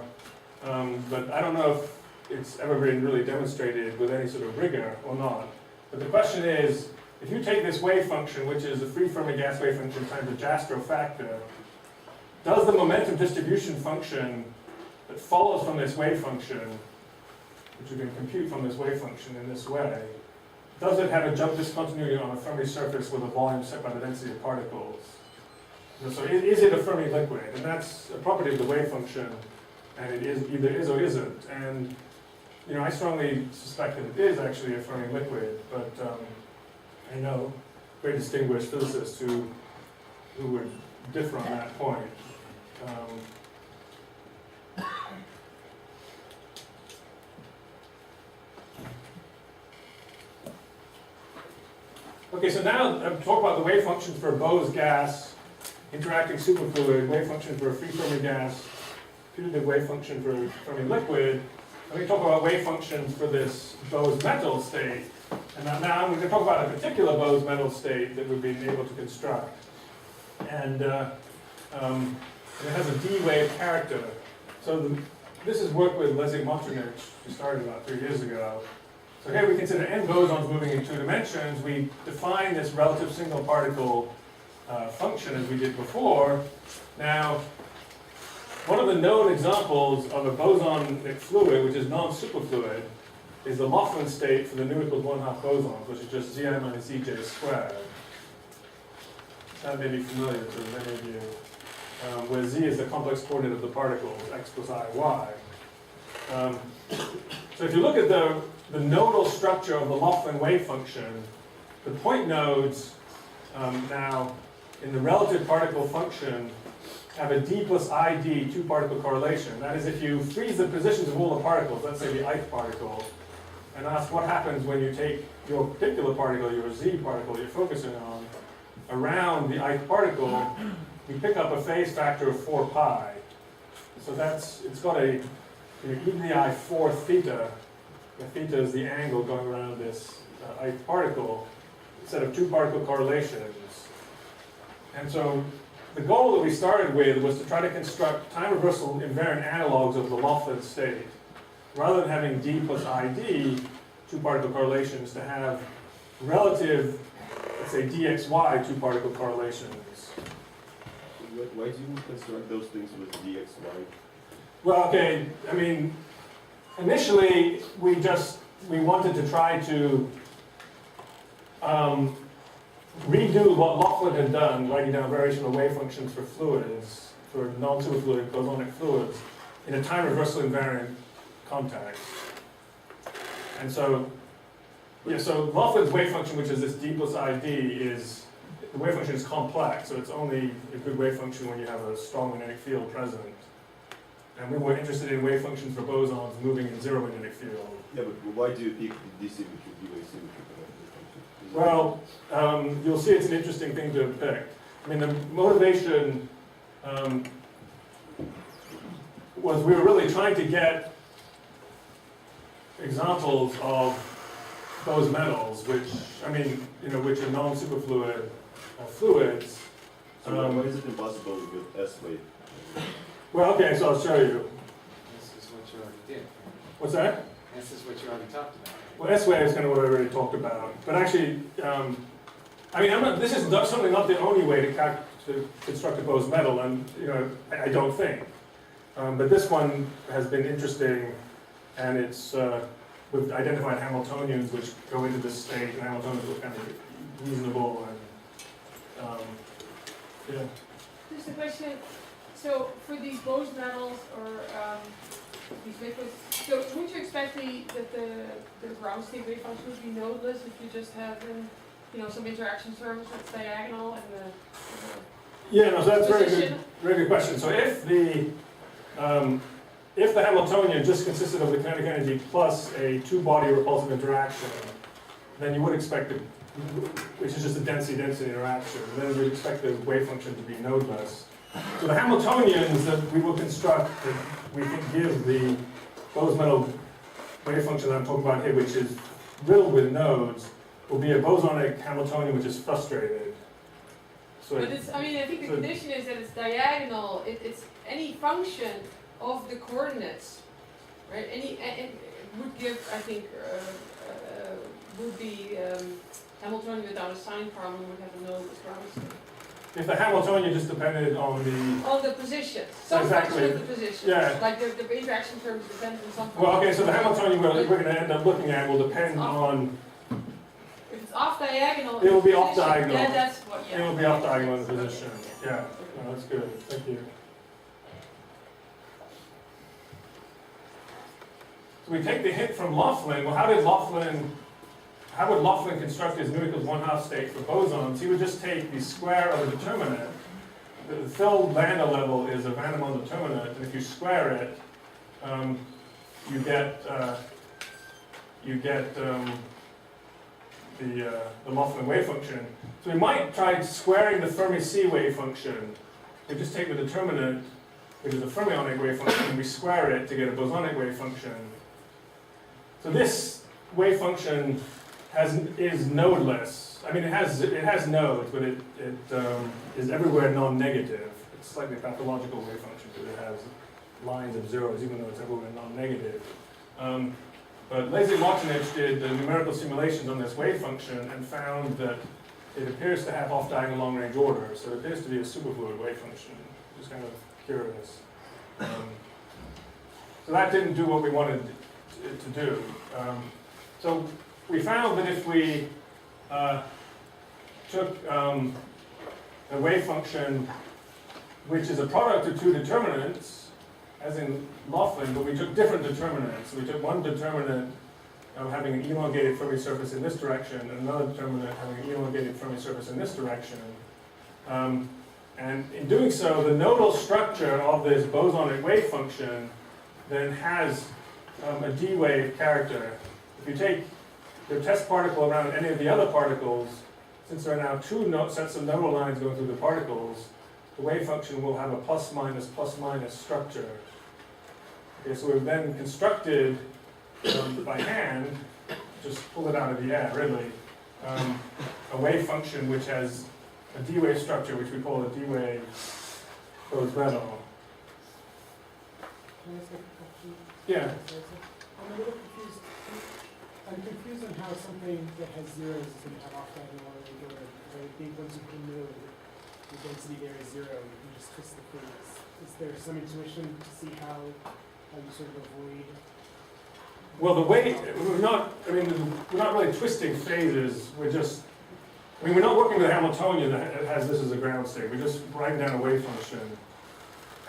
but I don't know if it's ever been really demonstrated with any sort of rigor or not. But the question is, if you take this wave function, which is a free Fermi gas wave function times a Jastrow factor, does the momentum distribution function that follows from this wave function, which you can compute from this wave function in this way, does it have a jump discontinuity on a Fermi surface with a volume set by the density of particles? So is it a Fermi-liquid? And that's a property of the wave function, and it either is or isn't. And I strongly suspect that it is actually a Fermi-liquid, but I know very distinguished physicists who would differ on that point. Okay, so now I'll talk about the wave functions for Bose gas, interacting superfluid, wave function for a free Fermi gas, putative wave function for Fermi-liquid. Let me talk about wave functions for this Bose-Metal state. And now I'm going to talk about a particular Bose-Metal state that we've been able to construct. And it has a D-wave character. So this is work with Leslie Motrinich, who started about 3 years ago. So here we consider n bosons moving in 2 dimensions. We define this relative single particle function as we did before. Now, one of the known examples of a bosonic fluid, which is non-superfluid, is the Laughlin state for the nu equals 1/2 bosons, which is just Zi minus Ej squared. That may be familiar to many of you, where Z is the complex coordinate of the particles, x plus I, y. So if you look at the nodal structure of the Laughlin wave function, the point nodes now in the relative particle function have a d plus id two-particle correlation. That is, if you freeze the positions of all the particles, let's say the ith particle, and ask what happens when you take your particular particle, your z particle you're focusing on, around the ith particle, you pick up a phase factor of 4 pi. So it's got a, e to the I 4 theta. The theta is the angle going around this ith particle, set of two-particle correlations. And so the goal that we started with was to try to construct time reversal invariant analogs of the Laughlin state. Rather than having d plus id, two-particle correlations, to have relative, let's say, dxy two-particle correlations. Why do you construct those things with dxy? Well, okay, I mean, initially we wanted to try to redo what Laughlin had done, writing down variational wave functions for fluids, for non-superfluid bosonic fluids, in a time reversal invariant context. And so, yeah, so Laughlin's wave function, which is this d plus id, the wave function is complex, so it's only a good wave function when you have a strong magnetic field present. And we were interested in wave functions for bosons moving in zero magnetic field. Yeah, but why do you pick the symmetry, the asymmetry function? Well, you'll see it's an interesting thing to pick. I mean, the motivation was we were really trying to get examples of Bose-Metals, which, I mean, which are non-superfluid fluids. So why is it impossible with S-wave? Well, okay, so I'll show you. This is what you already did. What's that? This is what you already talked about. Well, S-wave is kind of what I already talked about. But actually, I mean, this is certainly not the only way to construct a Bose-Metal, and I don't think. But this one has been interesting, and it's we've identified Hamiltonians which go into this state, and Hamiltonians look kind of reasonable, and yeah. Just a question, so for these Bose-Metals or these liquids, so would you expect that the ground state wave function would be nodeless if you just have some interaction terms that's diagonal and the Yeah, no, so that's position? very good question. So if the Hamiltonian just consisted of the kinetic energy plus a two-body repulsive interaction, then you would expect it, which is just a density-density interaction, then you would expect the wave function to be nodeless. So the Hamiltonians that we will construct that we think give the Bose-Metal wave function that I'm talking about here, which is riddled with nodes, will be a bosonic Hamiltonian which is frustrated. So But it's, I mean, I think the condition is that it's diagonal. It's any function of the coordinates, right? It would give, I think, would be Hamiltonian without a sign problem would have a nodeless ground state. if the Hamiltonian just depended on the position. Some Exactly. function of the position. Yeah. Like the interaction terms depend on something. well, okay, so the Hamiltonian we're going to end up looking at will depend on, If it's off diagonal. It will be in off position, diagonal. Yeah, that's what. Yeah. it will be off diagonal in the position. Okay. Yeah, no, that's good. Thank you. So we take the hint from Laughlin. Well, how would Laughlin construct his nu equals 1/2 state for bosons? He would just take the square of the determinant. The filled lambda level is a van der Waals determinant, and if you square it, you get the Laughlin wave function. So we might try squaring the Fermi-C wave function. We just take the determinant, which is a fermionic wave function, and we square it to get a bosonic wave function. So this wave function is nodeless. I mean, it has nodes, but it is everywhere non-negative. It's slightly pathological wave function because it has lines of zeros, even though it's everywhere non-negative. But Lazy-Martinich did the numerical simulations on this wave function and found that it appears to have off-diagonal long-range order, so it appears to be a superfluid wave function, which is kind of curious. So that didn't do what we wanted it to do. So we found that if we took a wave function which is a product of two determinants, as in Laughlin, but we took different determinants. So we took one determinant having an elongated Fermi surface in this direction, and another determinant having an elongated Fermi surface in this direction. And in doing so, the nodal structure of this bosonic wave function then has a D-wave character. If you take the test particle around any of the other particles, since there are now two sets of nodal lines going through the particles, the wave function will have a plus minus structure. Okay, so we've then constructed by hand, just pull it out of the air, really, a wave function which has a D-wave structure, which we call a D-wave Bose-Metal. Can I ask a question? Yeah. I'm a little confused. I'm confused on how something that has zeros is going to have off-diagonal order. Because I think once you can know the density there is zero, you can just twist the phase. Is there some intuition to see how you sort of avoid? Well, the way we're not really twisting phases. We're just, we're not working with a Hamiltonian that has this as a ground state. We're just writing down a wave function.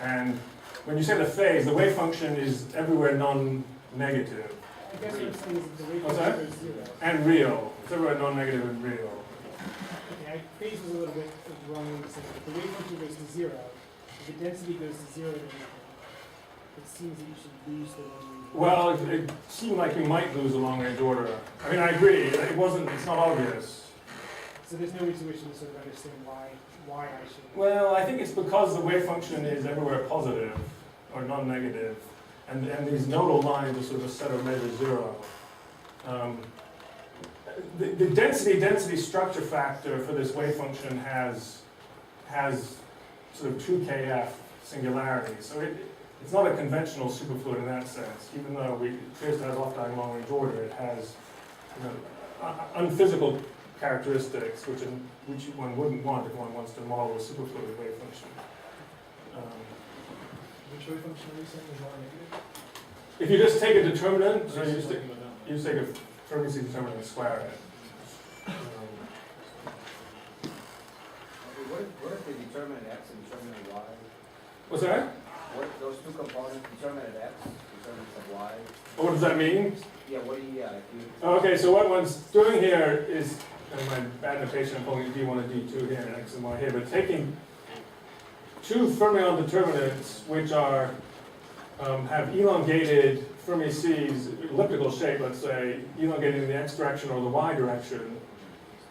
And when you say the phase, the wave function is everywhere non-negative. I guess what I'm saying is that the wave What's function that? goes zero. And real. It's everywhere non-negative and real. Okay, phase was a little bit wrong when you said that. If the wave function goes to zero, if the density goes to zero, then it seems that you should lose the one. Well, it seemed like we might lose a long-range order. I mean, I agree. It's not obvious. So there's no intuition to sort of understand why I should. Well, I think it's because the wave function is everywhere positive or non-negative, and these nodal lines are sort of a set of measure zero. The density structure factor for this wave function has sort of 2kF singularity. So it's not a conventional superfluid in that sense. Even though it appears to have off-diagonal long-range order, it has unphysical characteristics which one wouldn't want if one wants to model a superfluid wave function. Which wave function are you saying is non-negative? If you just take a determinant, so you just take a Fermi-seed determinant and square it. What if the determinant X and determinant Y? What's that? What if those two components, determinant X, determinant of Y? What does that mean? Yeah, what do you, if you... Okay, so what one's doing here is, in my bad notation, I'm pulling a D1 and D2 here, and X and Y here, but taking two fermion determinants which are have elongated Fermi seeds, elliptical shape, let's say, elongated in the X direction or the Y direction,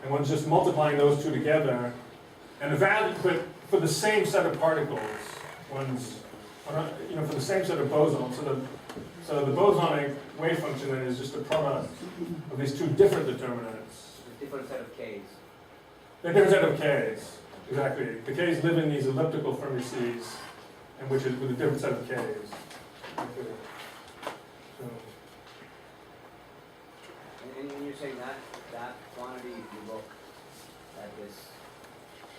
and one's just multiplying those two together, and the value, but for the same set of particles, one's, for the same set of bosons. So the bosonic wave function then is just a product of these two different determinants. A different set of Ks. They're a different set of Ks, exactly. The Ks live in these elliptical Fermi seeds, and which is with a different set of Ks. Okay. So, And you're saying that quantity, if you look at this,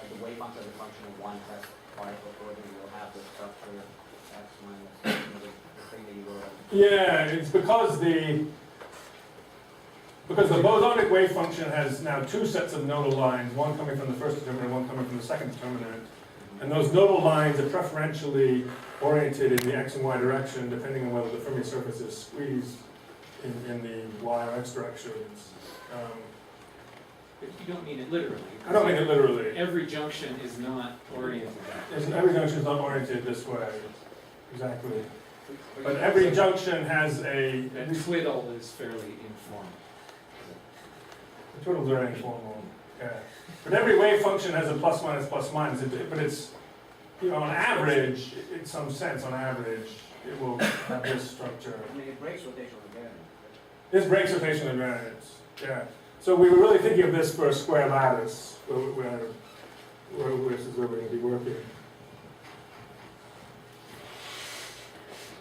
at the wave function as a function of one test particle coordinate, you'll have the structure X minus the thing that you wrote on. yeah, it's because the bosonic wave function has now two sets of nodal lines, one coming from the first determinant, one coming from the second determinant. And those nodal lines are preferentially oriented in the X and Y direction, depending on whether the Fermi surface is squeezed in the Y or X directions. But you don't mean it literally. I don't mean it literally. Every junction is not oriented that way. Every junction is not oriented this way. Exactly. But every junction has a... That twiddle is fairly informal. The twiddles are informal. Yeah. But every wave function has a plus minus, but it's, on average, in some sense, on average, it will have this structure. I mean, it breaks rotational invariance. This breaks rotational invariance, yeah. So we were really thinking of this for a square lattice, where this is where we're going to be working.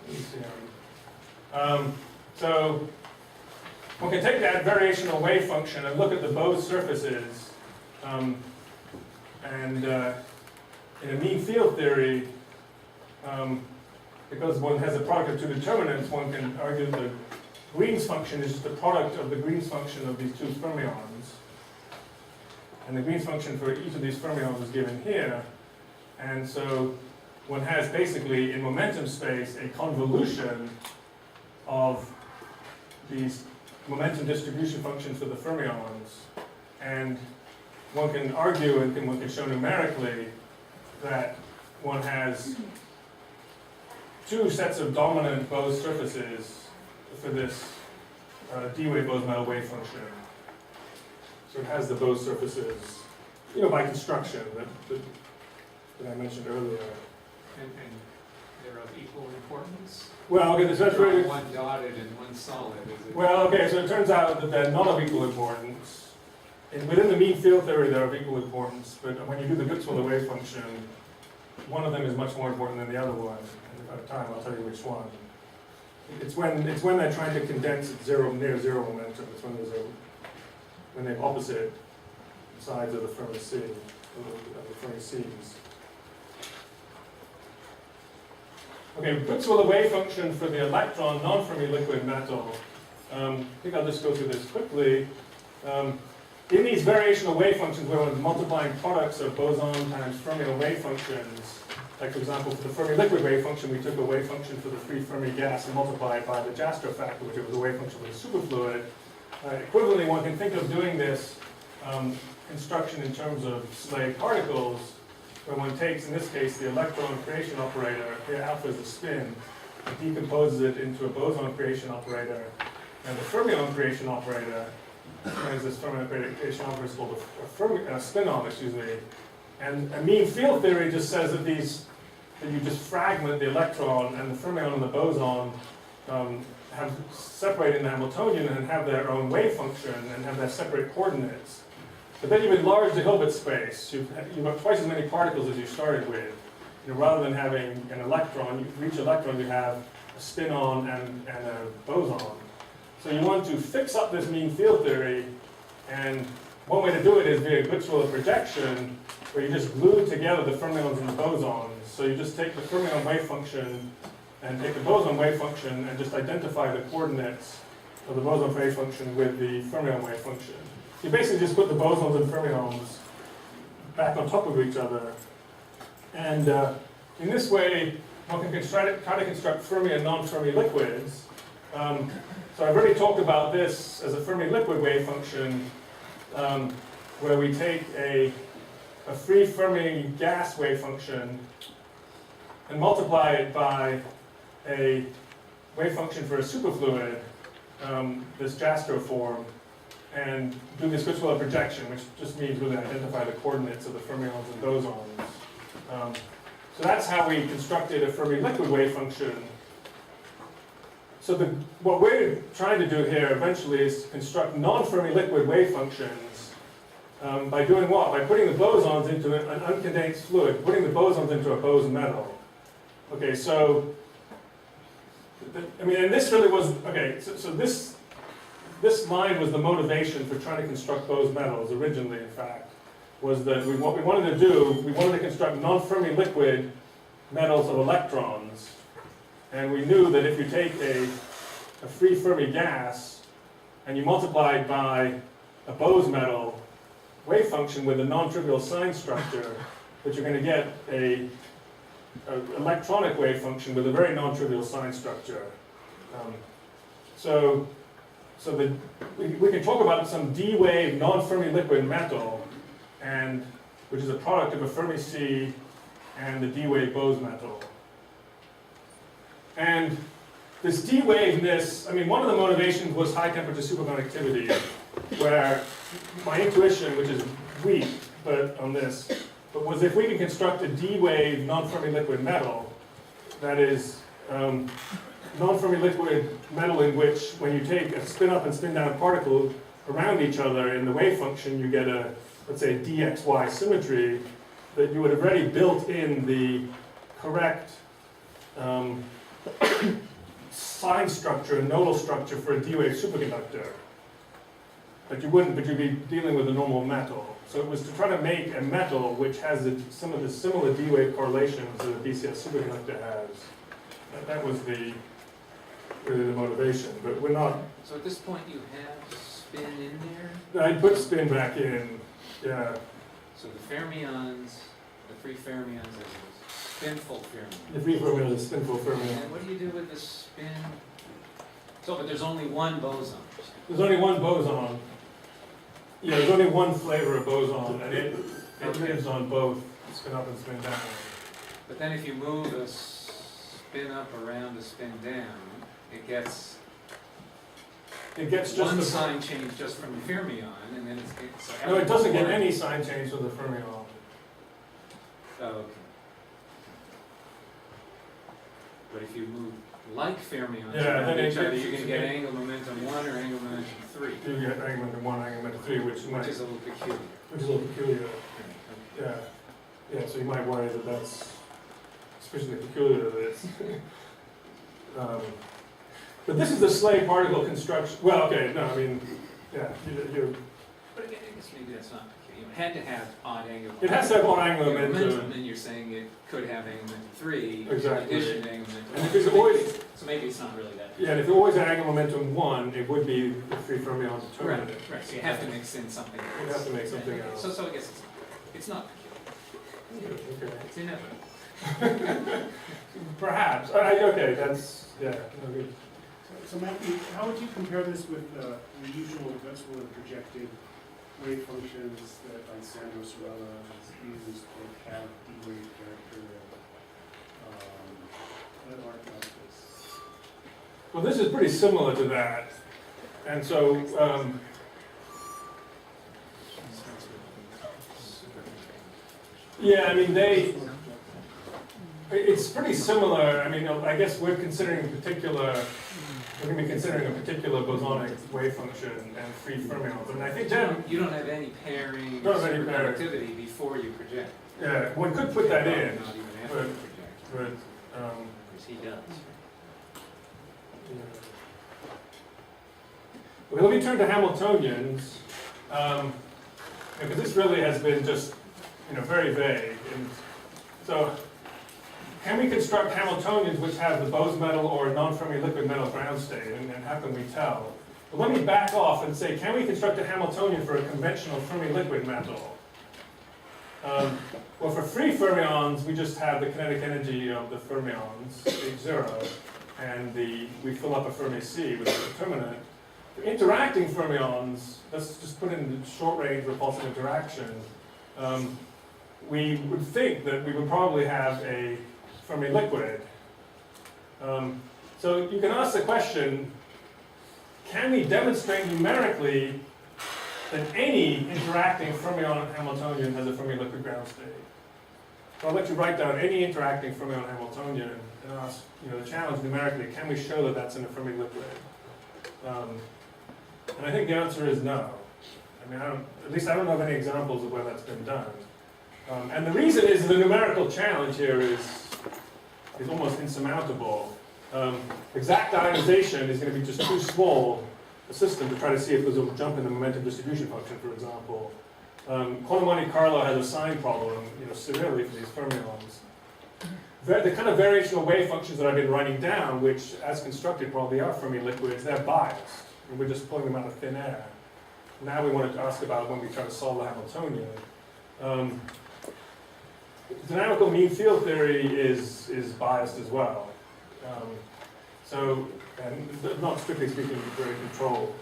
Let me see. So we can take that variational wave function and look at the Bose surfaces, and in a mean field theory, because one has a product of two determinants, one can argue the Green's function is just the product of the Green's function of these two fermions. And the Green's function for each of these fermions is given here. And so one has basically, in momentum space, a convolution of these momentum distribution functions for the fermions. And one can argue and one can show numerically that one has two sets of dominant Bose surfaces for this D-wave Bose-Metal wave function. So it has the Bose surfaces, by construction that I mentioned earlier. And they're of equal importance? Well, okay, so that's They're all really, one dotted and one solid, is it? well, okay, so it turns out that they're not of equal importance. And within the mean field theory, they're of equal importance, but when you do the Gutzwiller wave function, one of them is much more important than the other one. And if I have time, I'll tell you which one. It's when they're trying to condense at near zero momentum. It's when they're opposite sides of the Fermi sea, of the Fermi seas. Okay, Gutzwiller wave function for the electron non-Fermi-liquid metal. I think I'll just go through this quickly. In these variational wave functions where we're multiplying products of boson times fermion wave functions, like for example for the Fermi-liquid wave function, we took a wave function for the free Fermi gas and multiplied by the Jastrow factor, which was a wave function for the superfluid. Equivalently, one can think of doing this construction in terms of slave particles, where one takes, in this case, the electron creation operator, here alpha is the spin, and decomposes it into a boson creation operator, and the fermion creation operator, as this fermion creation operator is called a spin-on, excuse me. And a mean field theory just says that that you just fragment the electron and the fermion and the boson have separated in the Hamiltonian and have their own wave function and have their separate coordinates. But then you enlarge the Hilbert space. You've got twice as many particles as you started with. Rather than having an electron, for each electron you have a spin-on and a boson. So you want to fix up this mean field theory, and one way to do it is via Gutzwiller projection, where you just glue together the fermions and the bosons. So you just take the fermion wave function and take the boson wave function and just identify the coordinates of the boson wave function with the fermion wave function. You basically just put the bosons and fermions back on top of each other. And in this way, one can try to construct Fermi and non-Fermi liquids. So I've already talked about this as a Fermi-liquid wave function, where we take a free Fermi gas wave function and multiply it by a wave function for a superfluid, this Jastrow form, and do this Gutzwiller projection, which just means really identify the coordinates of the fermions and bosons. So that's how we constructed a Fermi-liquid wave function. So what we're trying to do here eventually is construct non-Fermi-liquid wave functions by doing what? By putting the bosons into an uncondensed fluid, putting the bosons into a Bose-Metal. Okay, so, and this really was, okay, so this line was the motivation for trying to construct Bose-Metals originally, in fact, was that what we wanted to do, we wanted to construct non-Fermi-liquid metals of electrons. And we knew that if you take a free Fermi gas and you multiply it by a Bose-Metal wave function with a non-trivial sign structure, that you're going to get an electronic wave function with a very non-trivial sign structure. We can talk about some D-wave non-Fermi-liquid metal, which is a product of a Fermi sea and the D-wave Bose-Metal. And this D-waveness, one of the motivations was high temperature superconductivity, where my intuition, which is weak, but was if we can construct a D-wave non-Fermi-liquid metal, that is non-Fermi-liquid metal in which when you take a spin-up and spin-down particle around each other in the wave function, you get let's say, dxy symmetry, that you would have already built in the correct sign structure, nodal structure for a D-wave superconductor. But you'd be dealing with a normal metal. So it was to try to make a metal which has some of the similar D-wave correlations that a DCS superconductor has. That was really the motivation, but we're not. So at this point you have spin in there? I put spin back in, yeah. So the fermions, the free fermions, are spinful fermions. The free fermion is a spinful fermion. And what do you do with the spin? So, but there's only one boson. There's only one boson. Yeah, there's only one flavor of boson, and it lives on both spin up and spin down. But then if you move a spin up around a spin down, it gets just one the sign change just from the fermion, and then it's No, it doesn't get any sign change from the fermion. Oh, okay. But if you move like fermions Yeah, then around it each other, gets- you can get angular momentum 1 or angular momentum 3, You get angular momentum 1, angular momentum 3, which is a little peculiar. a little peculiar. Okay. Yeah, yeah. So you might worry that that's sufficiently peculiar to this. But this is the Slade particle construction. Well, okay, no, I mean, yeah, you're But I guess maybe that's not peculiar. It had to have odd angular it has to have more angular momentum, momentum. and you're saying it could have angular momentum 3, Exactly. in addition to angular momentum And 1. if it's always, So maybe it's not really that. yeah, and if it always had angular momentum 1, it would be the free fermion Right, determinant. right. So you have to mix in something else. You have to make something Okay, else. So I guess it's not peculiar. Okay. It's inevitable. Perhaps. Okay, that's yeah. No good. So Matthew, how would you compare this with the usual virtual and projected wave functions that Alessandro Sorella has used that have D-wave character that aren't like this? Well, this is pretty similar to that, and so yeah, I mean it's pretty similar. I mean, I guess we're considering a particular. We're going to be considering a particular bosonic wave function and free fermions. And I think then, You don't have any pairing Don't or have any pairing. superconductivity before you project. yeah, one could put that in, Not even after but- you project. but Because he does. yeah. Well, let me turn to Hamiltonians, because this really has been just, very vague. And so, can we construct Hamiltonians which have the Bose-Metal or non-Fermi-liquid metal ground state, and how can we tell? Well, let me back off and say, can we construct a Hamiltonian for a conventional Fermi-liquid metal? Well, for free fermions, we just have the kinetic energy of the fermions, H0, and we fill up a Fermi C with a determinant. For interacting fermions, let's just put in the short-range repulsive interaction. We would think that we would probably have a Fermi-liquid. So you can ask the question, can we demonstrate numerically that any interacting fermion Hamiltonian has a Fermi-liquid ground state? So I'll let you write down any interacting fermion Hamiltonian and ask, the challenge numerically, can we show that that's in a Fermi-liquid? And I think the answer is no. I mean, at least I don't know of any examples of where that's been done. And the reason is the numerical challenge here is almost insurmountable. Exact ionization is going to be just too small a system to try to see if there's a jump in the momentum distribution function, for example. Quantum Monte Carlo has a sign problem, severely for these fermions. The kind of variational wave functions that I've been writing down, which as constructed probably are Fermi-liquids, they're biased. And we're just pulling them out of thin air. Now we wanted to ask about when we try to solve the Hamiltonian. Dynamical mean field theory is biased as well. And not strictly speaking, very controlled.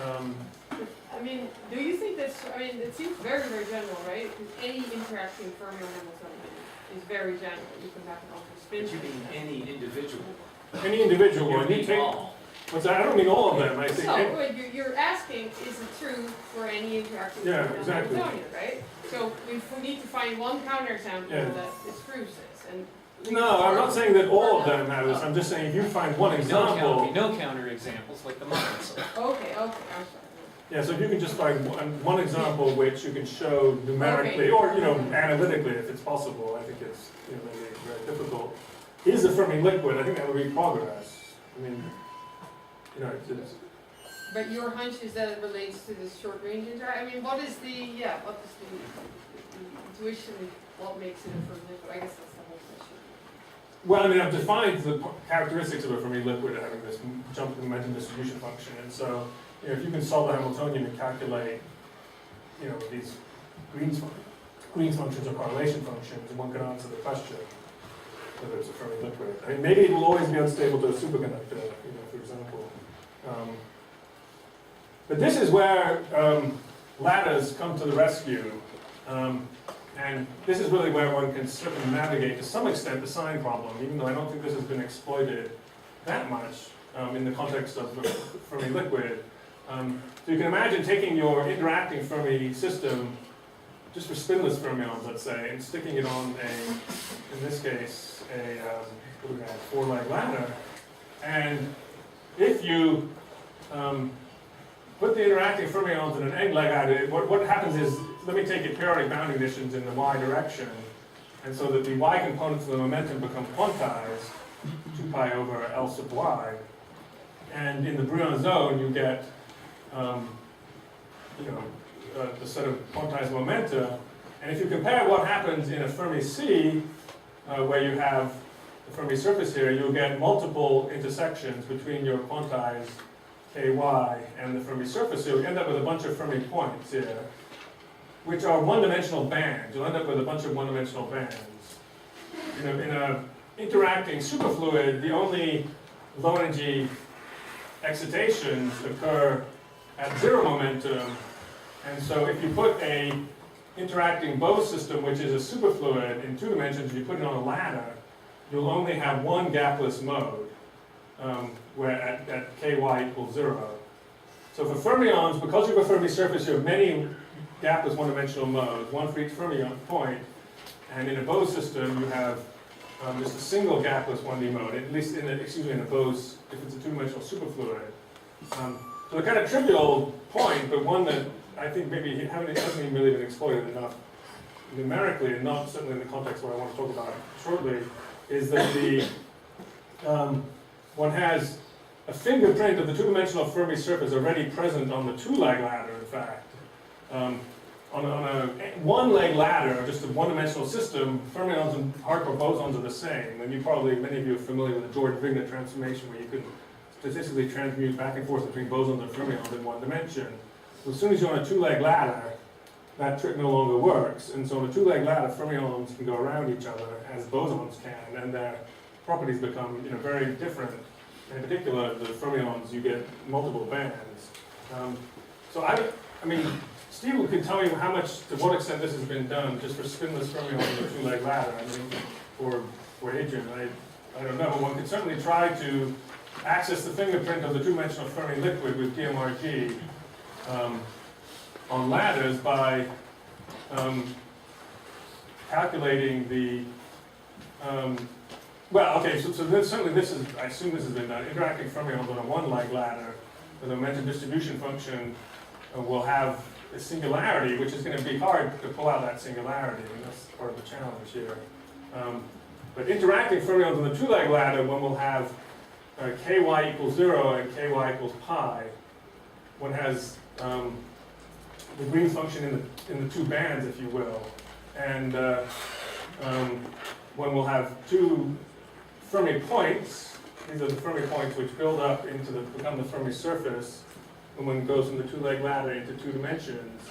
I mean, do you think that's, it seems very, very general, right? Because any interacting fermion Hamiltonian is very general. You can have it on the spin. But you mean any individual. Any individual You one, mean you take. all. What's that? I don't mean all of them. I think. So, wait, you're asking, is it true for any interacting Yeah, fermion exactly. Hamiltonian, right? So we need to find one counterexample Yeah. that disproves this. And No, I'm not saying that all of them have this. I'm just saying if you find one example. No counter examples like the models. Okay, I'm sorry. Yeah, so if you can just find one example which you can show numerically, Okay. or analytically if it's possible. I think it's maybe very difficult. Is a Fermi-liquid? I think that would be progress. I mean, it's But your hunch is that it relates to this short range interaction? What is the intuition, what makes it a Fermi-liquid? I guess that's the whole question. well, I've defined the characteristics of a Fermi-liquid having this jump in momentum distribution function, and so if you can solve the Hamiltonian and calculate, these Green's functions or correlation functions, one can answer the question whether it's a Fermi-liquid. I mean, maybe it will always be unstable to a superconductor, for example. But this is where ladders come to the rescue. And this is really where one can circumnavigate to some extent the sign problem, even though I don't think this has been exploited that much in the context of Fermi-liquid. So you can imagine taking your interacting Fermi system, just for spinless fermions, let's say, and sticking it on in this case, what do we have, 4-leg ladder. And if you put the interacting fermions in an n-leg ladder, what happens is, let me take it periodic bounding conditions in the y direction, and so that the y components of the momentum become quantized, 2 pi over L sub y. And in the Brillouin zone, you get the set of quantized momenta. And if you compare what happens in a Fermi C, where you have the Fermi surface here, you'll get multiple intersections between your quantized ky and the Fermi surface. So you'll end up with a bunch of Fermi points here, which are one-dimensional bands. You'll end up with a bunch of one-dimensional bands. In a interacting superfluid, the only low-energy excitations occur at 0 momentum. And so if you put a interacting Bose system, which is a superfluid in 2 dimensions, if you put it on a ladder, you'll only have one gapless mode, where at ky equals 0. So for fermions, because you have a Fermi surface, you have many gapless one-dimensional modes, one for each fermion point. And in a Bose system, you have just a single gapless 1D mode, at least in a Bose, if it's a 2-dimensional superfluid. So a kind of trivial point, but one that I think maybe hasn't even really been exploited enough numerically, and not certainly in the context where I want to talk about shortly, is that one has a fingerprint of the 2-dimensional Fermi surface already present on the 2-leg ladder, in fact. On a 1-leg ladder, just a one-dimensional system, fermions and hardcore bosons are the same. And many of you are familiar with the Jordan-Wigner transformation, where you can statistically transmute back and forth between bosons and fermions in 1 dimension. So as soon as you're on a 2-leg ladder, that trick no longer works. And so on a 2-leg ladder, fermions can go around each other as bosons can, and their properties become very different. In particular, the fermions, you get multiple bands. So I mean, Steve could tell you to what extent this has been done just for spinless fermions on a 2-leg ladder. I mean, or Adrian, I don't know, but one could certainly try to access the fingerprint of the 2-dimensional Fermi-liquid with DMRG on ladders by calculating the certainly this is, I assume this has been done, interacting fermions on a 1-leg ladder. The momentum distribution function will have a singularity, which is going to be hard to pull out that singularity, and that's part of the challenge here. But interacting fermions on the 2-leg ladder, one will have ky equals 0 and ky equals pi. One has the green function in the 2 bands, if you will, and one will have 2 Fermi points. These are the Fermi points which build up become the Fermi surface when one goes from the 2-leg ladder into 2 dimensions.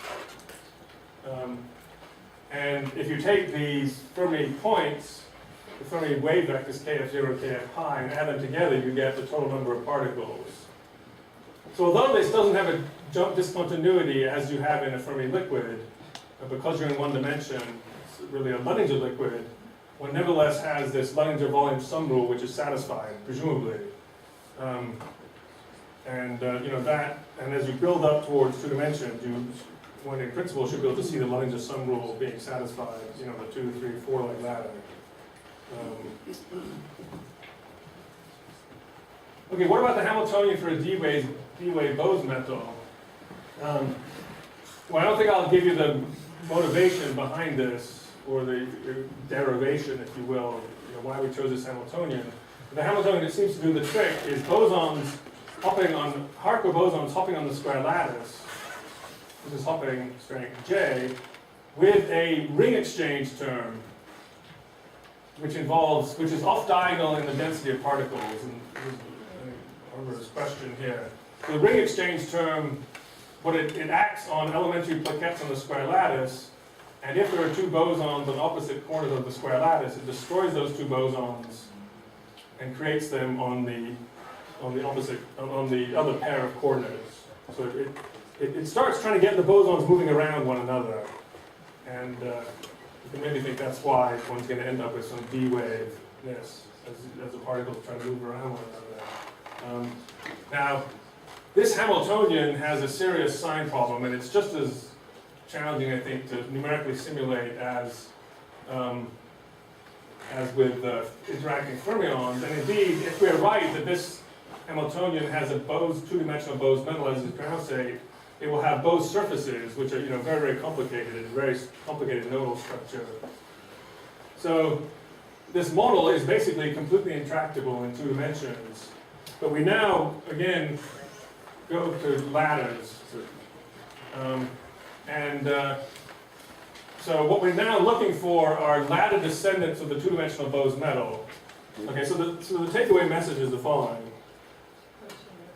And if you take these Fermi points, the Fermi wave vectors kf0, kf pi, and add them together, you get the total number of particles. So although this doesn't have a jump discontinuity as you have in a Fermi-liquid, because you're in 1 dimension, it's really a Luttinger liquid, one nevertheless has this Luttinger volume sum rule which is satisfied, presumably. And as you build up towards 2 dimensions, one in principle should be able to see the Luttinger sum rule being satisfied, the 2, 3, 4-leg ladder. Okay, what about the Hamiltonian for a D-wave Bose-Metal? Well, I don't think I'll give you the motivation behind this, or the derivation, if you will, why we chose this Hamiltonian. The Hamiltonian that seems to do the trick is hardcore bosons hopping on the square lattice. This is hopping strength J, with a ring exchange term, which is off-diagonal in the density of particles. And remember this question here. The ring exchange term, it acts on elementary plaquettes on the square lattice, and if there are 2 bosons on opposite corners of the square lattice, it destroys those 2 bosons and creates them on the other pair of coordinates. So it starts trying to get the bosons moving around one another. And you can maybe think that's why one's going to end up with some D-waveness as the particles try to move around one another. Now, this Hamiltonian has a serious sign problem, and it's just as challenging, I think, to numerically simulate as with interacting fermions. And indeed, if we're right that this Hamiltonian has a two-dimensional Bose-Metal as its ground state, it will have Bose surfaces, which are very, very complicated and very complicated nodal structure. So this model is basically completely intractable in 2 dimensions. But we now, again, go to ladders. So what we're now looking for are ladder descendants of the 2-dimensional Bose-Metal. Okay, so the takeaway message is the following.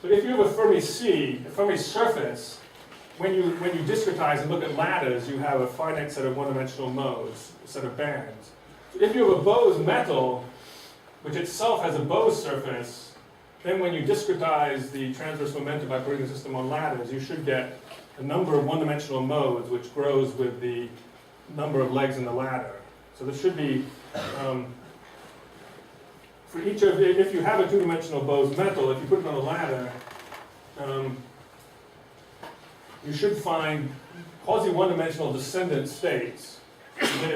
So if you have a Fermi C, a Fermi surface, when you discretize and look at ladders, you have a finite set of 1-dimensional modes, a set of bands. So if you have a Bose-Metal, which itself has a Bose surface, then when you discretize the transverse momentum by putting the system on ladders, you should get a number of 1-dimensional modes, which grows with the number of legs in the ladder. So there should be, for each of, if you have a 2-dimensional Bose-Metal, if you put it on a ladder, you should find quasi-1-dimensional descendant states that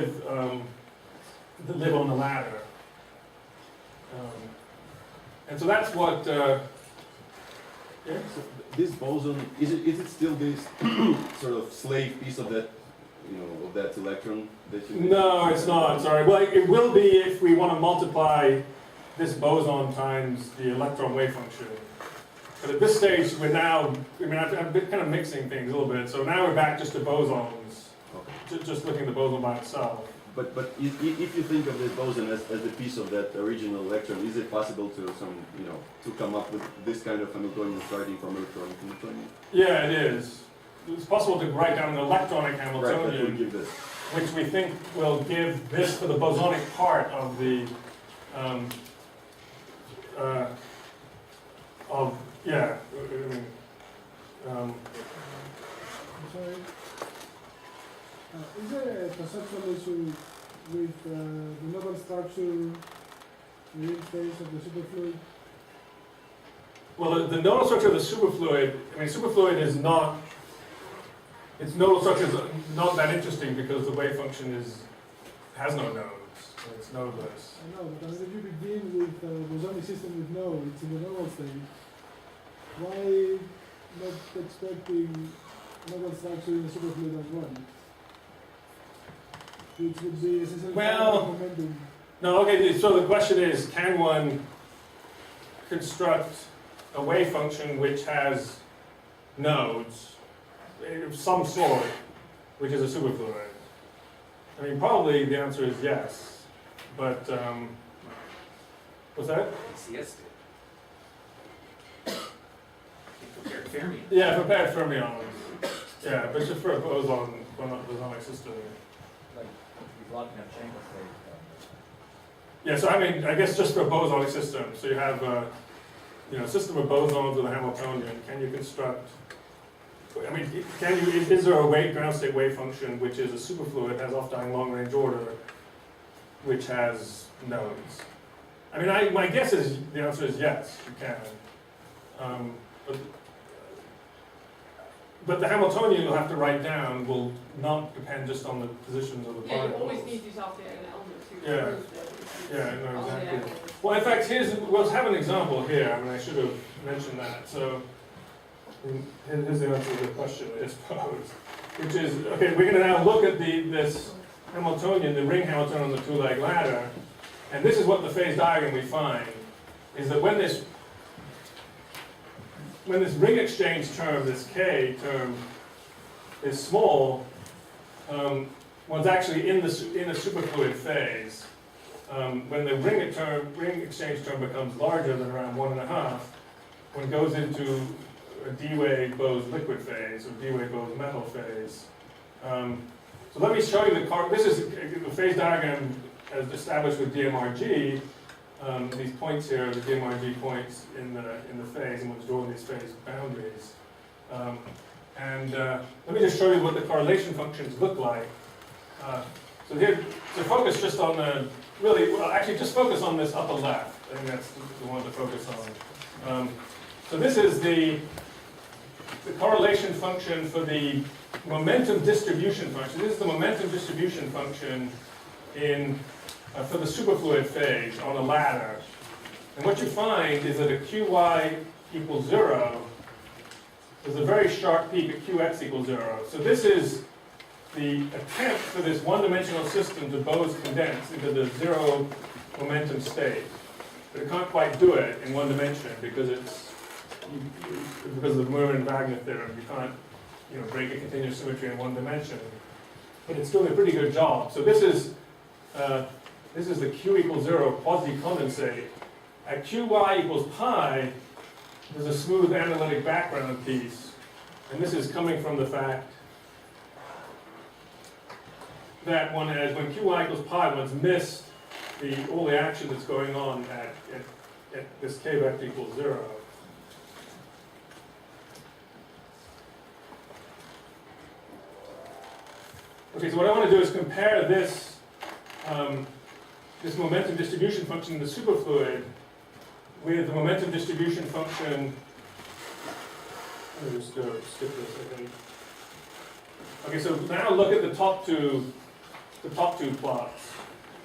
live on the ladder. And so that's what, So this boson, is it still this sort of slave piece of that, of that electron that you? No, it's not, sorry. Well, it will be if we want to multiply this boson times the electron wave function. But at this stage, we're now, I've been kind of mixing things a little bit. So now we're back just to bosons, Okay. just looking at the boson by itself. But if you think of the boson as a piece of that original electron, is it possible to to come up with this kind of Hamiltonian starting from electronic Hamiltonian? Yeah, it is. It's possible to write down an electronic Right, that would Hamiltonian, give this. which we think will give this for the bosonic part of the, I'm sorry. Is there a conceptual issue with the nodal structure within phase of the superfluid? well, the nodal structure of the superfluid, superfluid is not, its nodal structure is not that interesting because the wave function has no nodes, so it's nodeless. I know, but if you begin with a bosonic system with nodes in the normal state, why not expecting nodal structure in the superfluid as well? Which would be essentially momentum. No, okay, so the question is, can one construct a wave function which has nodes of some sort, which is a superfluid? Probably the answer is yes, but, what's that? CS did. Compared fermions. Yeah, for paired fermions. Yeah, but just for a bosonic system. Like, you're blocking up chamber state. Yeah, so I guess just for a bosonic system, so you have a system of bosons with a Hamiltonian. Can you construct? Is there a ground state wave function which is a superfluid, has off-dying long-range order, which has nodes? My guess is the answer is yes, you can. But the Hamiltonian you'll have to write down will not depend just on the positions of the Yeah, you particles. always need these off-diagonal elements to Yeah. prove that. Yeah, no, exactly. Off-diagonal. Well, in fact, we'll have an example here. I should have mentioned that. So, here's the answer to the question I just posed, which is, okay, we're going to now look at this Hamiltonian, the ring Hamiltonian on the two-leg ladder, and this is what the phase diagram we find, is that when this ring exchange term, this K term, is small, one's actually in a superfluid phase. When the ring exchange term becomes larger than around 1.5, one goes into a D-wave Bose-liquid phase, or D-wave Bose-Metal phase. So let me show you this is the phase diagram as established with DMRG. These points here are the DMRG points in the phase, and we'll draw these phase boundaries. And let me just show you what the correlation functions look like. So here, to focus just on the, actually just focus on this upper left. I think that's the one to focus on. So this is the correlation function for the momentum distribution function. This is the momentum distribution function for the superfluid phase on a ladder. And what you find is that at Qy equals 0, there's a very sharp peak at Qx equals 0. So this is the attempt for this one-dimensional system to Bose condense into the zero momentum state. But it can't quite do it in one dimension because because of the Moore and Wagner theorem. You can't break a continuous symmetry in one dimension. But it's doing a pretty good job. So this is the Q equals 0 quasi-condensate. At Qy equals pi, there's a smooth analytic background piece. And this is coming from the fact that when Qy equals pi, one's missed all the action that's going on at this k vector equals 0. Okay, so what I want to do is compare this momentum distribution function in the superfluid with the momentum distribution function. Let me just skip this, I think. Okay, so now look at the top two plots.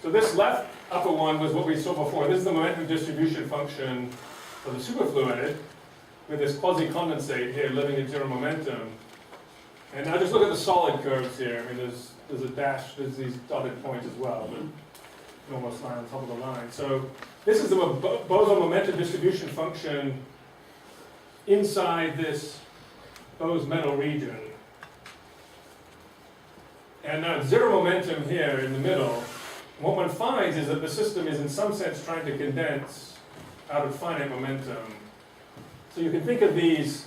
So this left upper one was what we saw before. This is the momentum distribution function for the superfluid with this quasi-condensate here living at zero momentum. And now just look at the solid curves here. I mean, there's a dash, there's these dotted points as well, but almost line on top of the line. So this is the boson momentum distribution function inside this Bose-Metal region. And now zero momentum here in the middle. What one finds is that the system is in some sense trying to condense out of finite momentum. So you can think of these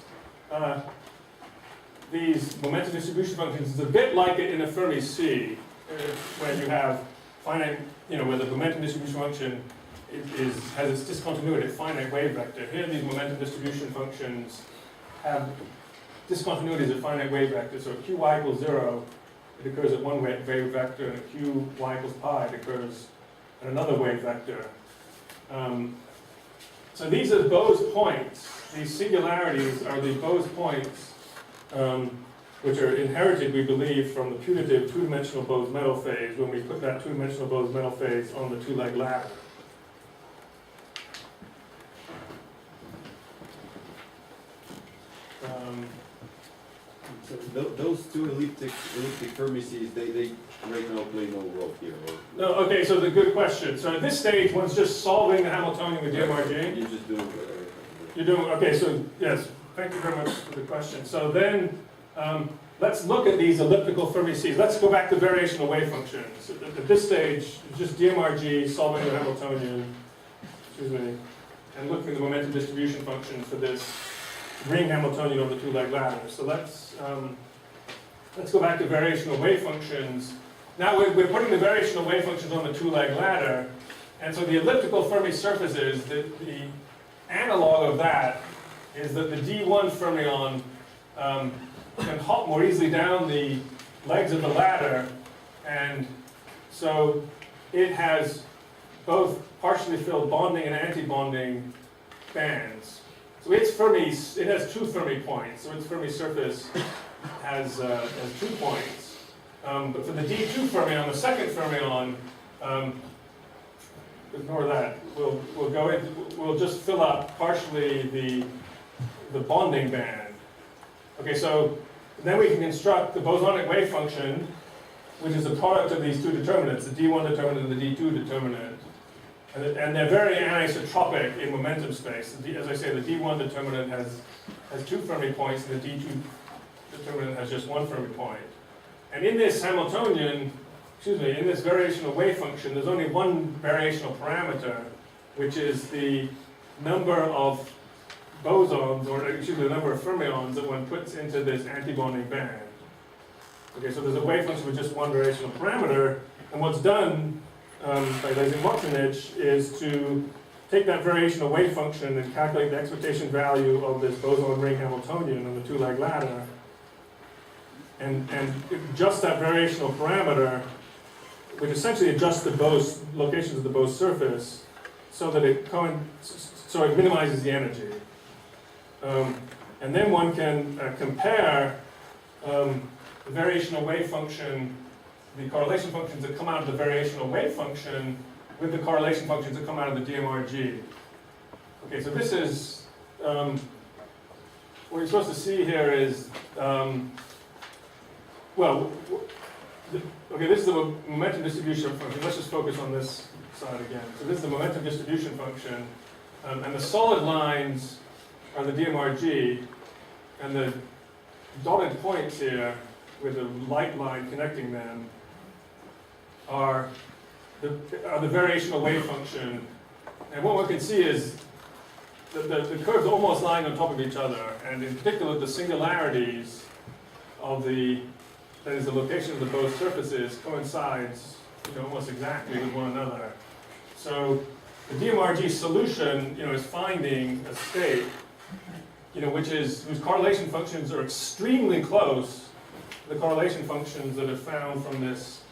momentum distribution functions as a bit like it in a Fermi C, where you have finite, where the momentum distribution function has its discontinuity at finite wave vector. Here these momentum distribution functions have discontinuities at finite wave vector. So at Qy equals 0, it occurs at one wave vector, and at Qy equals pi, it occurs at another wave vector. So these are Bose points. These singularities are the Bose points, which are inherited, we believe, from the putative two-dimensional Bose-Metal phase when we put that two-dimensional Bose-Metal phase on the two-leg ladder. So those two elliptic Fermi Cs, they right now play no role here. No, okay, so the good question. So at this stage, one's just solving the Hamiltonian with DMRG. You just do. You're doing, okay, so yes, thank you very much for the question. So then, let's look at these elliptical Fermi Cs. Let's go back to variational wave functions. At this stage, just DMRG solving the Hamiltonian, and looking at the momentum distribution function for this ring Hamiltonian on the two-leg ladder. So let's go back to variational wave functions. Now we're putting the variational wave functions on the two-leg ladder, and so the elliptical Fermi surfaces, the analog of that is that the D1 fermion can hop more easily down the legs of the ladder, and so it has both partially filled bonding and anti-bonding bands. So its it has two Fermi points, so its Fermi surface has 2 points. But for the D2 fermion, the second fermion, ignore that. We'll just fill up partially the bonding band. Okay, so then we can construct the bosonic wave function, which is a product of these two determinants, the D1 determinant and the D2 determinant. And they're very anisotropic in momentum space. As I say, the D1 determinant has 2 Fermi points, and the D2 determinant has just 1 Fermi point. And in this Hamiltonian, in this variational wave function, there's only one variational parameter, which is the number of bosons, or the number of fermions that one puts into this antibonding band. Okay, so there's a wave function with just one variational parameter, and what's done by Lezing-Mokranich is to take that variational wave function and calculate the expectation value of this boson ring Hamiltonian on the two-leg ladder, and just that variational parameter, which essentially adjusts the Bose locations of the Bose surface, so that it minimizes the energy. And then one can compare the variational wave function, the correlation functions that come out of the variational wave function, with the correlation functions that come out of the DMRG. Okay, so this is what you're supposed to see here is this is the momentum distribution function. Let's just focus on this side again. So this is the momentum distribution function, and the solid lines are the DMRG, and the dotted points here with the light line connecting them are the variational wave function. And what one can see is that the curves are almost lying on top of each other, and in particular the singularities of the location of the Bose surfaces coincides almost exactly with one another. So the DMRG solution is finding a state whose correlation functions are extremely close to the correlation functions that are found from this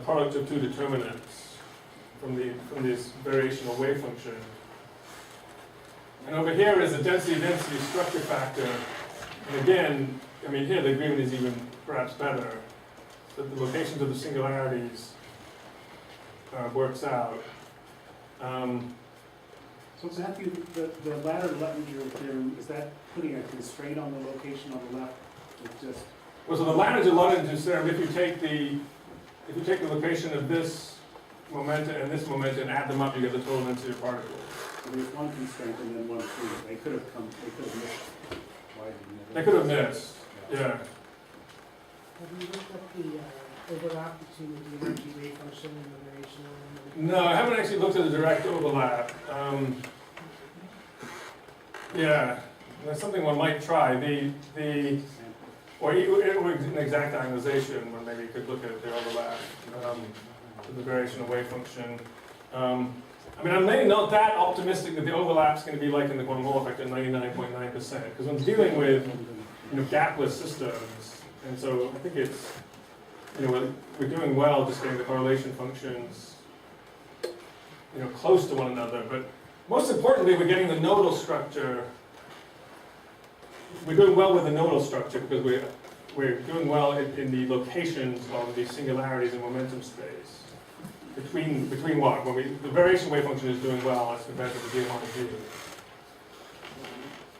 product of two determinants from this variational wave function. And over here is the density structure factor. And again, here the agreement is even perhaps better. That the locations of the singularities works out. So Matthew, the Ladder-Luttinger theorem, is that putting a constraint on the location on the left? It's just Well, so the Luttinger theorem, if you take the location of this momentum and this momentum and add them up, you get the total density of particles. So there's one constraint and then one free. They could have missed. Why didn't They could have missed, yeah. Have you looked at the overlap between the DMRG wave function and the variational? No, I haven't actually looked at the direct overlap. Yeah, that's something one might try. Or an exact ionization where maybe you could look at the overlap to the variational wave function. I'm maybe not that optimistic that the overlap's going to be like in the quantum Hall effect at 99.9%, because one's dealing with gapless systems, and so I think it's we're doing well just getting the correlation functions close to one another. But most importantly, we're getting the nodal structure. We're doing well with the nodal structure because we're doing well in the locations of the singularities in momentum space. Between what? The variation wave function is doing well as compared to the DMRG.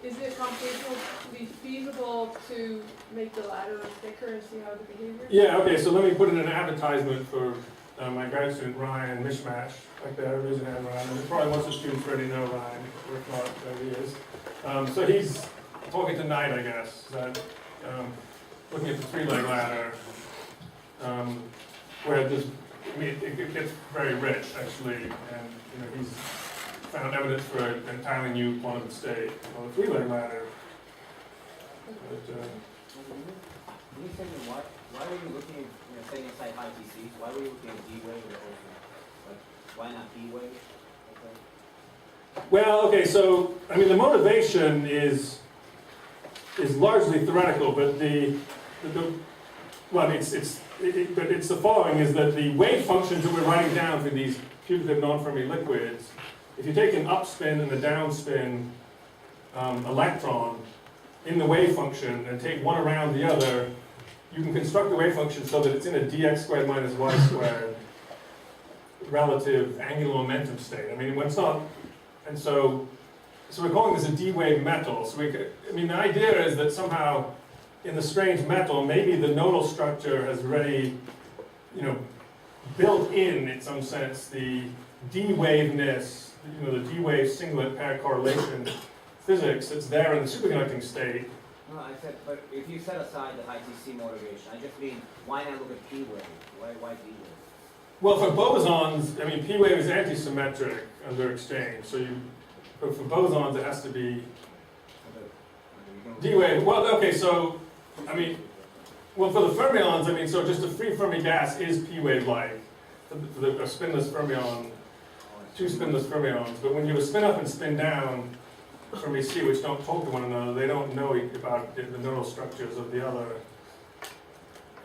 Is it computationally feasible to make the ladder thicker and see how the behavior? Yeah, okay, so let me put in an advertisement for my grad student Ryan Mishmash, like there, raise your hand, Ryan. And probably most of the students already know Ryan, or if not, there he is. So he's talking tonight, I guess, that looking at the three-leg ladder, where it gets very rich, actually, and he's found evidence for an entirely new quantum state on the three-leg ladder. But, Can you tell me why were you looking at, setting aside high TCs, why were you looking at D wave or why not B wave? Well, okay, so, the motivation is largely theoretical, but it's the following, is that the wave functions that we're writing down for these putative non-Fermi liquids, if you take an upspin and a downspin electron in the wave function and take one around the other, you can construct the wave function so that it's in a dx squared minus y squared relative angular momentum state. When it's not, and so we're calling this a D-wave metal. So the idea is that somehow in the strange metal, maybe the nodal structure has already, built in some sense, the D-waveness, the D-wave singlet pair correlation physics that's there in the superconducting state. No, I said, but if you set aside the high TC motivation, I just mean, why not look at P wave? Why D wave? Well, for bosons, P wave is antisymmetric under exchange. So for bosons, it has to be D wave. Well, okay, so for the fermions, so just a free Fermi gas is P wave like. A spinless fermion, two spinless fermions. But when you have a spin up and spin down Fermi C, which don't talk to one another, they don't know about the nodal structures of the other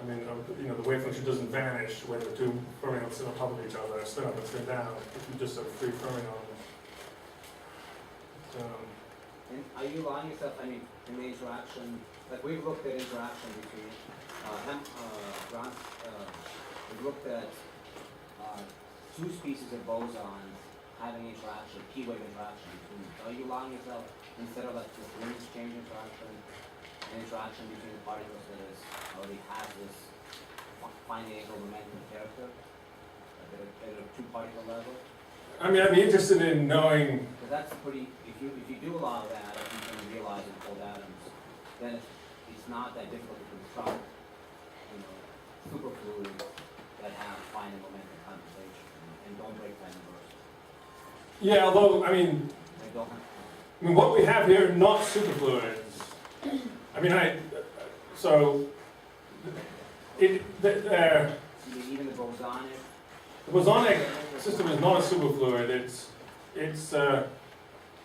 I mean, the wave function doesn't vanish when the two fermions sit on top of each other, spin up and spin down, if you just have free fermions. And are you allowing yourself, I mean, in the interaction, like we've looked at interaction between, we've looked at two species of bosons having interaction, P-wave interaction between them. So are you allowing yourself, instead of like this ring exchange interaction, an interaction between the particles that is already has this finite angle momentum character, like at a two-particle level? I mean, I'd be interested in knowing. Because that's pretty. If you do allow that, if you can realize in cold atoms, then it's not that difficult to construct, superfluids that have finite momentum condensation and don't break that universe. Yeah, although I mean, They don't. I mean, what we have here are not superfluids. I mean, so they're. You mean even the bosonic? The bosonic system is not a superfluid. It's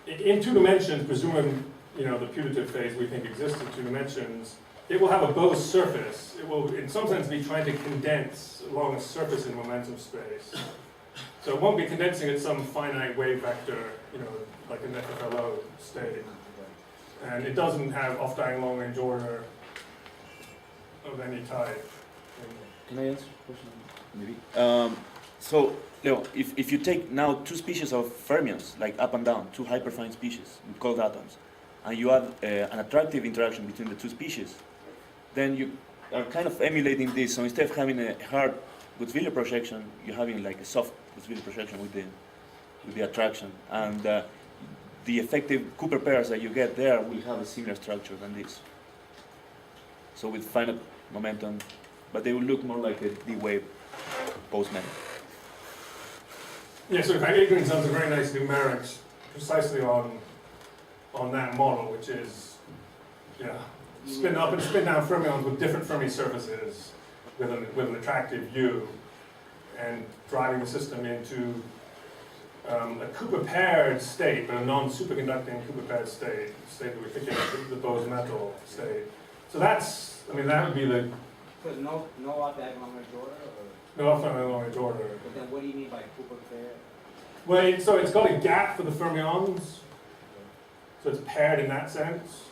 in 2 dimensions, presuming the putative phase we think exists in 2 dimensions. It will have a Bose surface. It will, in some sense, be trying to condense along a surface in momentum space. So it won't be condensing at some finite wave vector, like an FFLO state. And it doesn't have off-diagonal long-range order of any type. Can I answer the question? Maybe. So, Leo, if you take now 2 species of fermions, like up and down, 2 hyperfine species with cold atoms, and you have an attractive interaction between the 2 species, then you are kind of emulating this. So instead of having a hard Gutzwiller projection, you're having like a soft Gutzwiller projection with the attraction. And the effective Cooper pairs that you get there will have a similar structure than this. So with finite momentum, but they will look more like a D-wave Bose-Metal. Yeah, so in fact, Adrian's done some very nice numerics precisely on that model, which is, spin up and spin down fermions with different Fermi surfaces with an attractive U, and driving the system into a Cooper paired state, but a non-superconducting Cooper paired state that we're thinking of the Bose-Metal state. So that's, I mean, that would be the. So no off-diagonal long-range order? No off-diagonal long-range order. But then what do you mean by Cooper pair? Well, so it's got a gap for the fermions, so it's paired in that sense.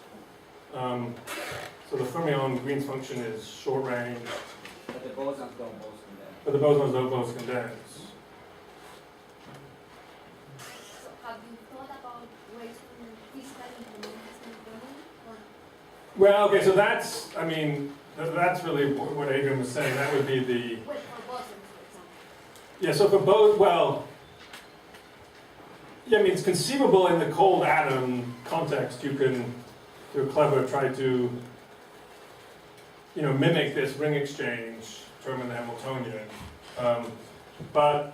So the fermion Green's function is short range, But the bosons don't Bose condense. but the bosons don't Bose condense. So have you thought about ways to physically implement this methodology? Well, okay, so that's, I mean, that's really what Adrian was saying. That would be the. Well, for bosons, for example. Yeah, so for both, well, yeah, I mean, it's conceivable in the cold atom context. You can, if you're clever, try to, mimic this ring exchange term in the Hamiltonian. But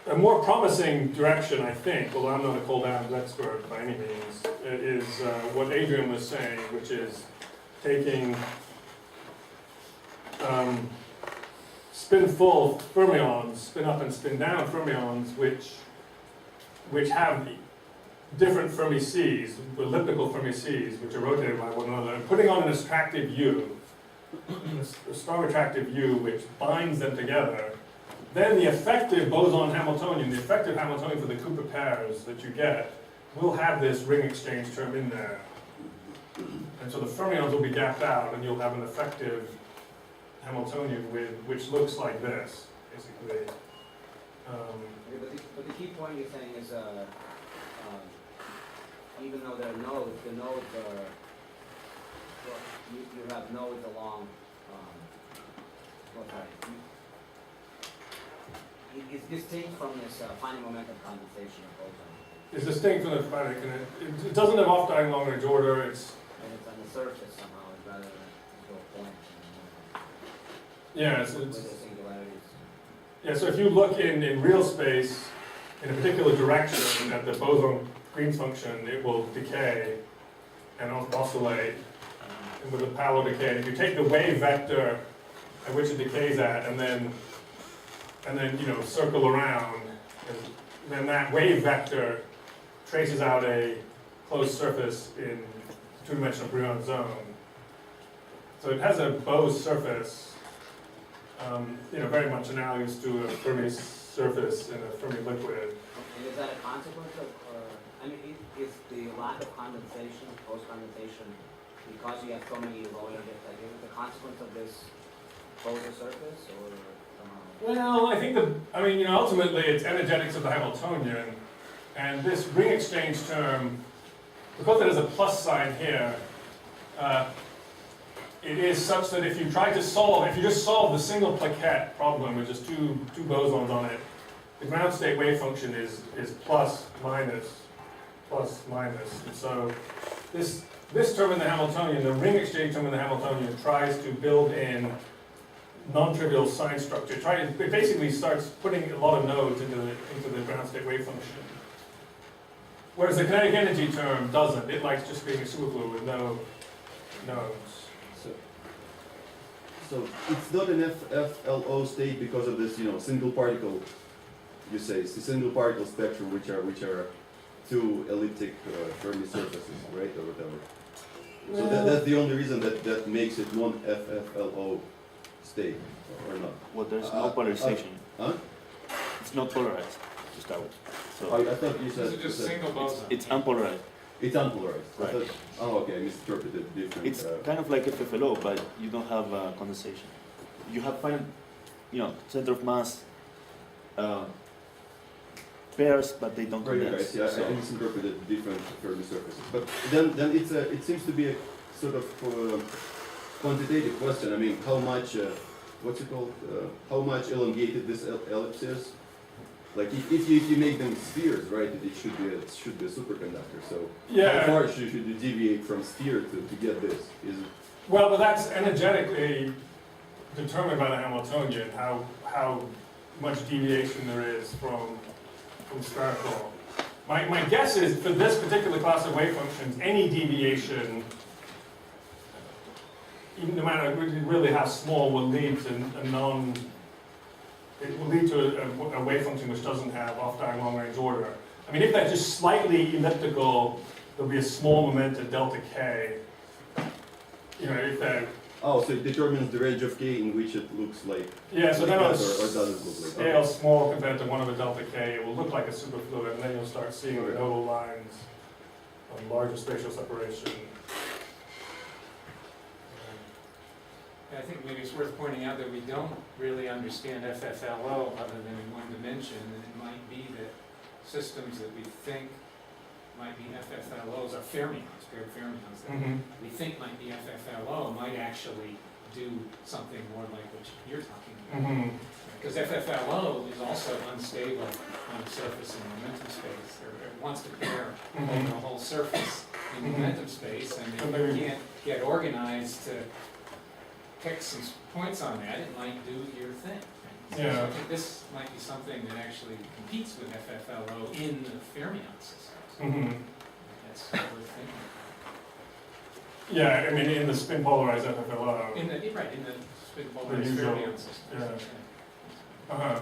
a more promising direction, I think, although I'm not a cold atoms expert by any means, is what Adrian was saying, which is taking spin-full fermions, spin up and spin down fermions, which have different Fermi Cs, elliptical Fermi Cs, which are rotated by one another, and putting on an attractive U, a strong attractive U, which binds them together. Then the effective boson Hamiltonian, the effective Hamiltonian for the Cooper pairs that you get, will have this ring exchange term in there. And so the fermions will be gapped out, and you'll have an effective Hamiltonian which looks like this, basically. But the key point you're saying is, even though there are nodes, the nodes are, well, you have nodes along, it's distinct from this finite momentum condensation of bosons. It's distinct from the finite, it doesn't have off-diagonal long-range order, And it's on the surface somehow, rather than to a point. yeah, With the singularities. yeah, so if you look in real space, in a particular direction at the boson Green's function, it will decay and oscillate and with a parallel decay. And if you take the wave vector at which it decays at, and then circle around, then that wave vector traces out a closed surface in two-dimensional Brillouin zone. So it has a Bose surface, very much analogous to a Fermi surface in a Fermi-liquid. And is that a consequence of, is the lack of condensation, post-condensation, because you have so many low energy, like, is it the consequence of this Bose surface, or somehow? Well, I think ultimately it's energetics of the Hamiltonian, and this ring exchange term, because it has a plus sign here, it is such that if you just solve the single plaquette problem with just two bosons on it, the ground state wave function is plus, minus. And so this term in the Hamiltonian, the ring exchange term in the Hamiltonian, tries to build in non-trivial sign structure. It basically starts putting a lot of nodes into the ground state wave function. Whereas the kinetic energy term doesn't. It likes just being a superfluid with no nodes. So it's not an FLO state because of this, single particle. You say it's the single particle spectrum, which are two elliptic Fermi surfaces, right, or whatever. So that's the only reason that makes it non-FFLO state, or not. Well, there's no polarization. Huh? It's not polarized to start with. So I thought you said This is just single boson. it's unpolarized. it's unpolarized. I Right. thought, okay, I misinterpreted different. It's kind of like FFLO, but you don't have condensation. You have center of mass pairs, but they don't Right, condense. right. Yeah, So- I misinterpreted different Fermi surfaces. But then it seems to be a sort of quantitative question. I mean, how much, what's it called? How much elongated this ellipse is? Like if you make them spheres, right? It should be a superconductor. So how far should you deviate from sphere to get this? Is it? Well, but that's energetically determined by the Hamiltonian, how much deviation there is from spherical. My guess is for this particular class of wave functions, any deviation, even no matter really how small, will lead to it will lead to a wave function which doesn't have off-diagonal long-range order. I mean, if they're just slightly elliptical, there'll be a small momentum delta k. If they're Oh, so it determines the range of k in which it looks like. so then on a that, or does it look like? scale small compared to 1 over delta k, it will look like a superfluid, and then you'll start seeing the nodal lines on larger spatial separation. I think maybe it's worth pointing out that we don't really understand FFLO other than in one dimension, and it might be that systems that we think might be FFLOs are fermions, paired fermions, that we think might be FFLO might actually do something more like what you're talking about. Because FFLO is also unstable on a surface in momentum space, or it wants to pair over the whole surface in momentum space, and if you can't get organized to pick some points on that, it might do your thing. So I think this might be something that actually competes with FFLO in the fermion systems. That's what we're thinking. Yeah, I mean, in the spin polarized FFLO. In the spin polarized usual, fermion systems. Yeah.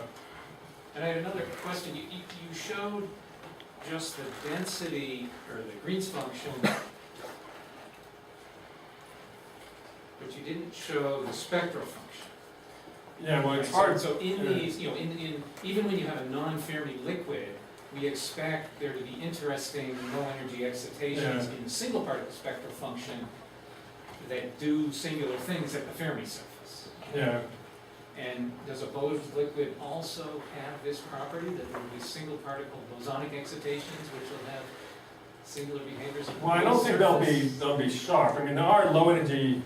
And I had another question. You showed just the density, or the Green's function, but you didn't show the spectral function. Yeah, well, it's So- hard. So in these, even when you have a non-Fermi-liquid, we expect there to be interesting low-energy excitations in the single particle spectral function that do singular things at the Fermi surface. Yeah. And does a Bose liquid also have this property, that there will be single particle bosonic excitations which will have singular behaviors at the Well, I don't Bose think surface? they'll be sharp. I mean, there are low energy.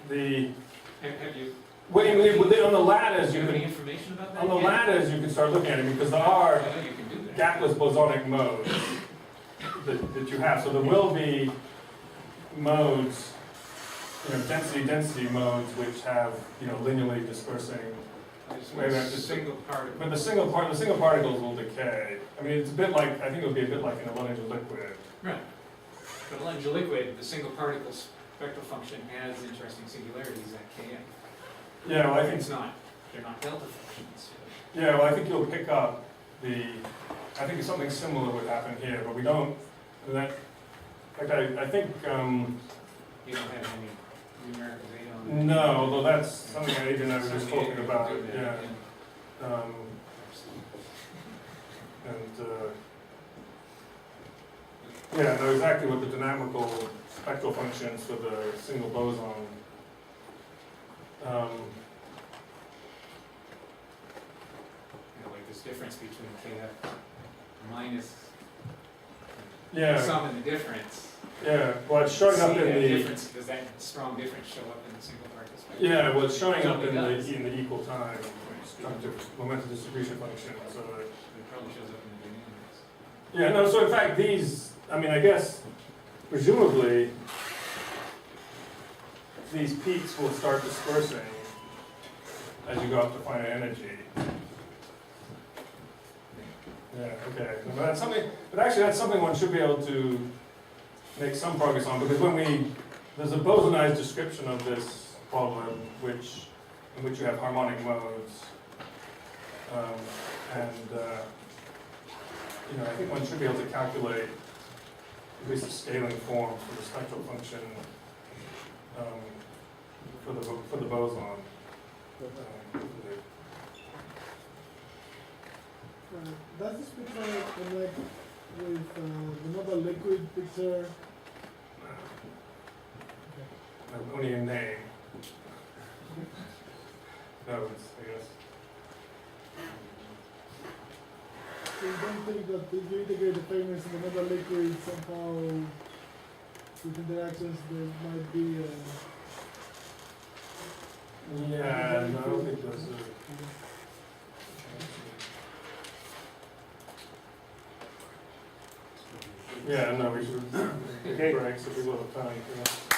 Have you, On the ladders, do you you have any can information about that on the yet? ladders you can start looking at it because there are I know you can do that. gapless bosonic modes that you have. So there will be modes, density modes which have linearly dispersing. I just Wait, want that's a just- single particle. But the single particles will decay. I mean, it's a bit like, I think it would be a bit like in a low energy liquid. Right. But in a liquid, the single particle spectral function has interesting singularities at Km. Yeah, well, I think They're not delta functions. Yeah, well, I think you'll pick up I think something similar would happen here, but we don't, I think, You don't have any numerical data on it. No, although that's something that Adrian and I were just Something talking you about, can do yeah. that, Yeah, know exactly what the dynamical spectral functions for the single boson. Like this difference between KF minus Yeah, sum and the difference. yeah, well, it's showing up See in that the, difference, does that strong difference show up in the single particle spectrum? yeah, well, it's showing up It in the equal time momentum distribution function, so. It probably shows up in the dynamics. Yeah, no, so in fact, these, I mean, I guess, presumably, these peaks will start dispersing as you go up to finite energy. Yeah, okay. But that's something, but actually that's something one should be able to make some progress on, because when there's a bosonized description of this problem, in which you have harmonic modes, you know, I think one should be able to calculate at least a scaling form for the spectral function for the boson. Does this picture connect with the Nova liquid picture? Only in name. Nodes, I guess. So you don't think that if you integrate the fragments in the Nova liquid somehow with interactions there might be Yeah, no, I don't think those are. Yeah, no, we should. Gate breaks if we will have time. Yeah.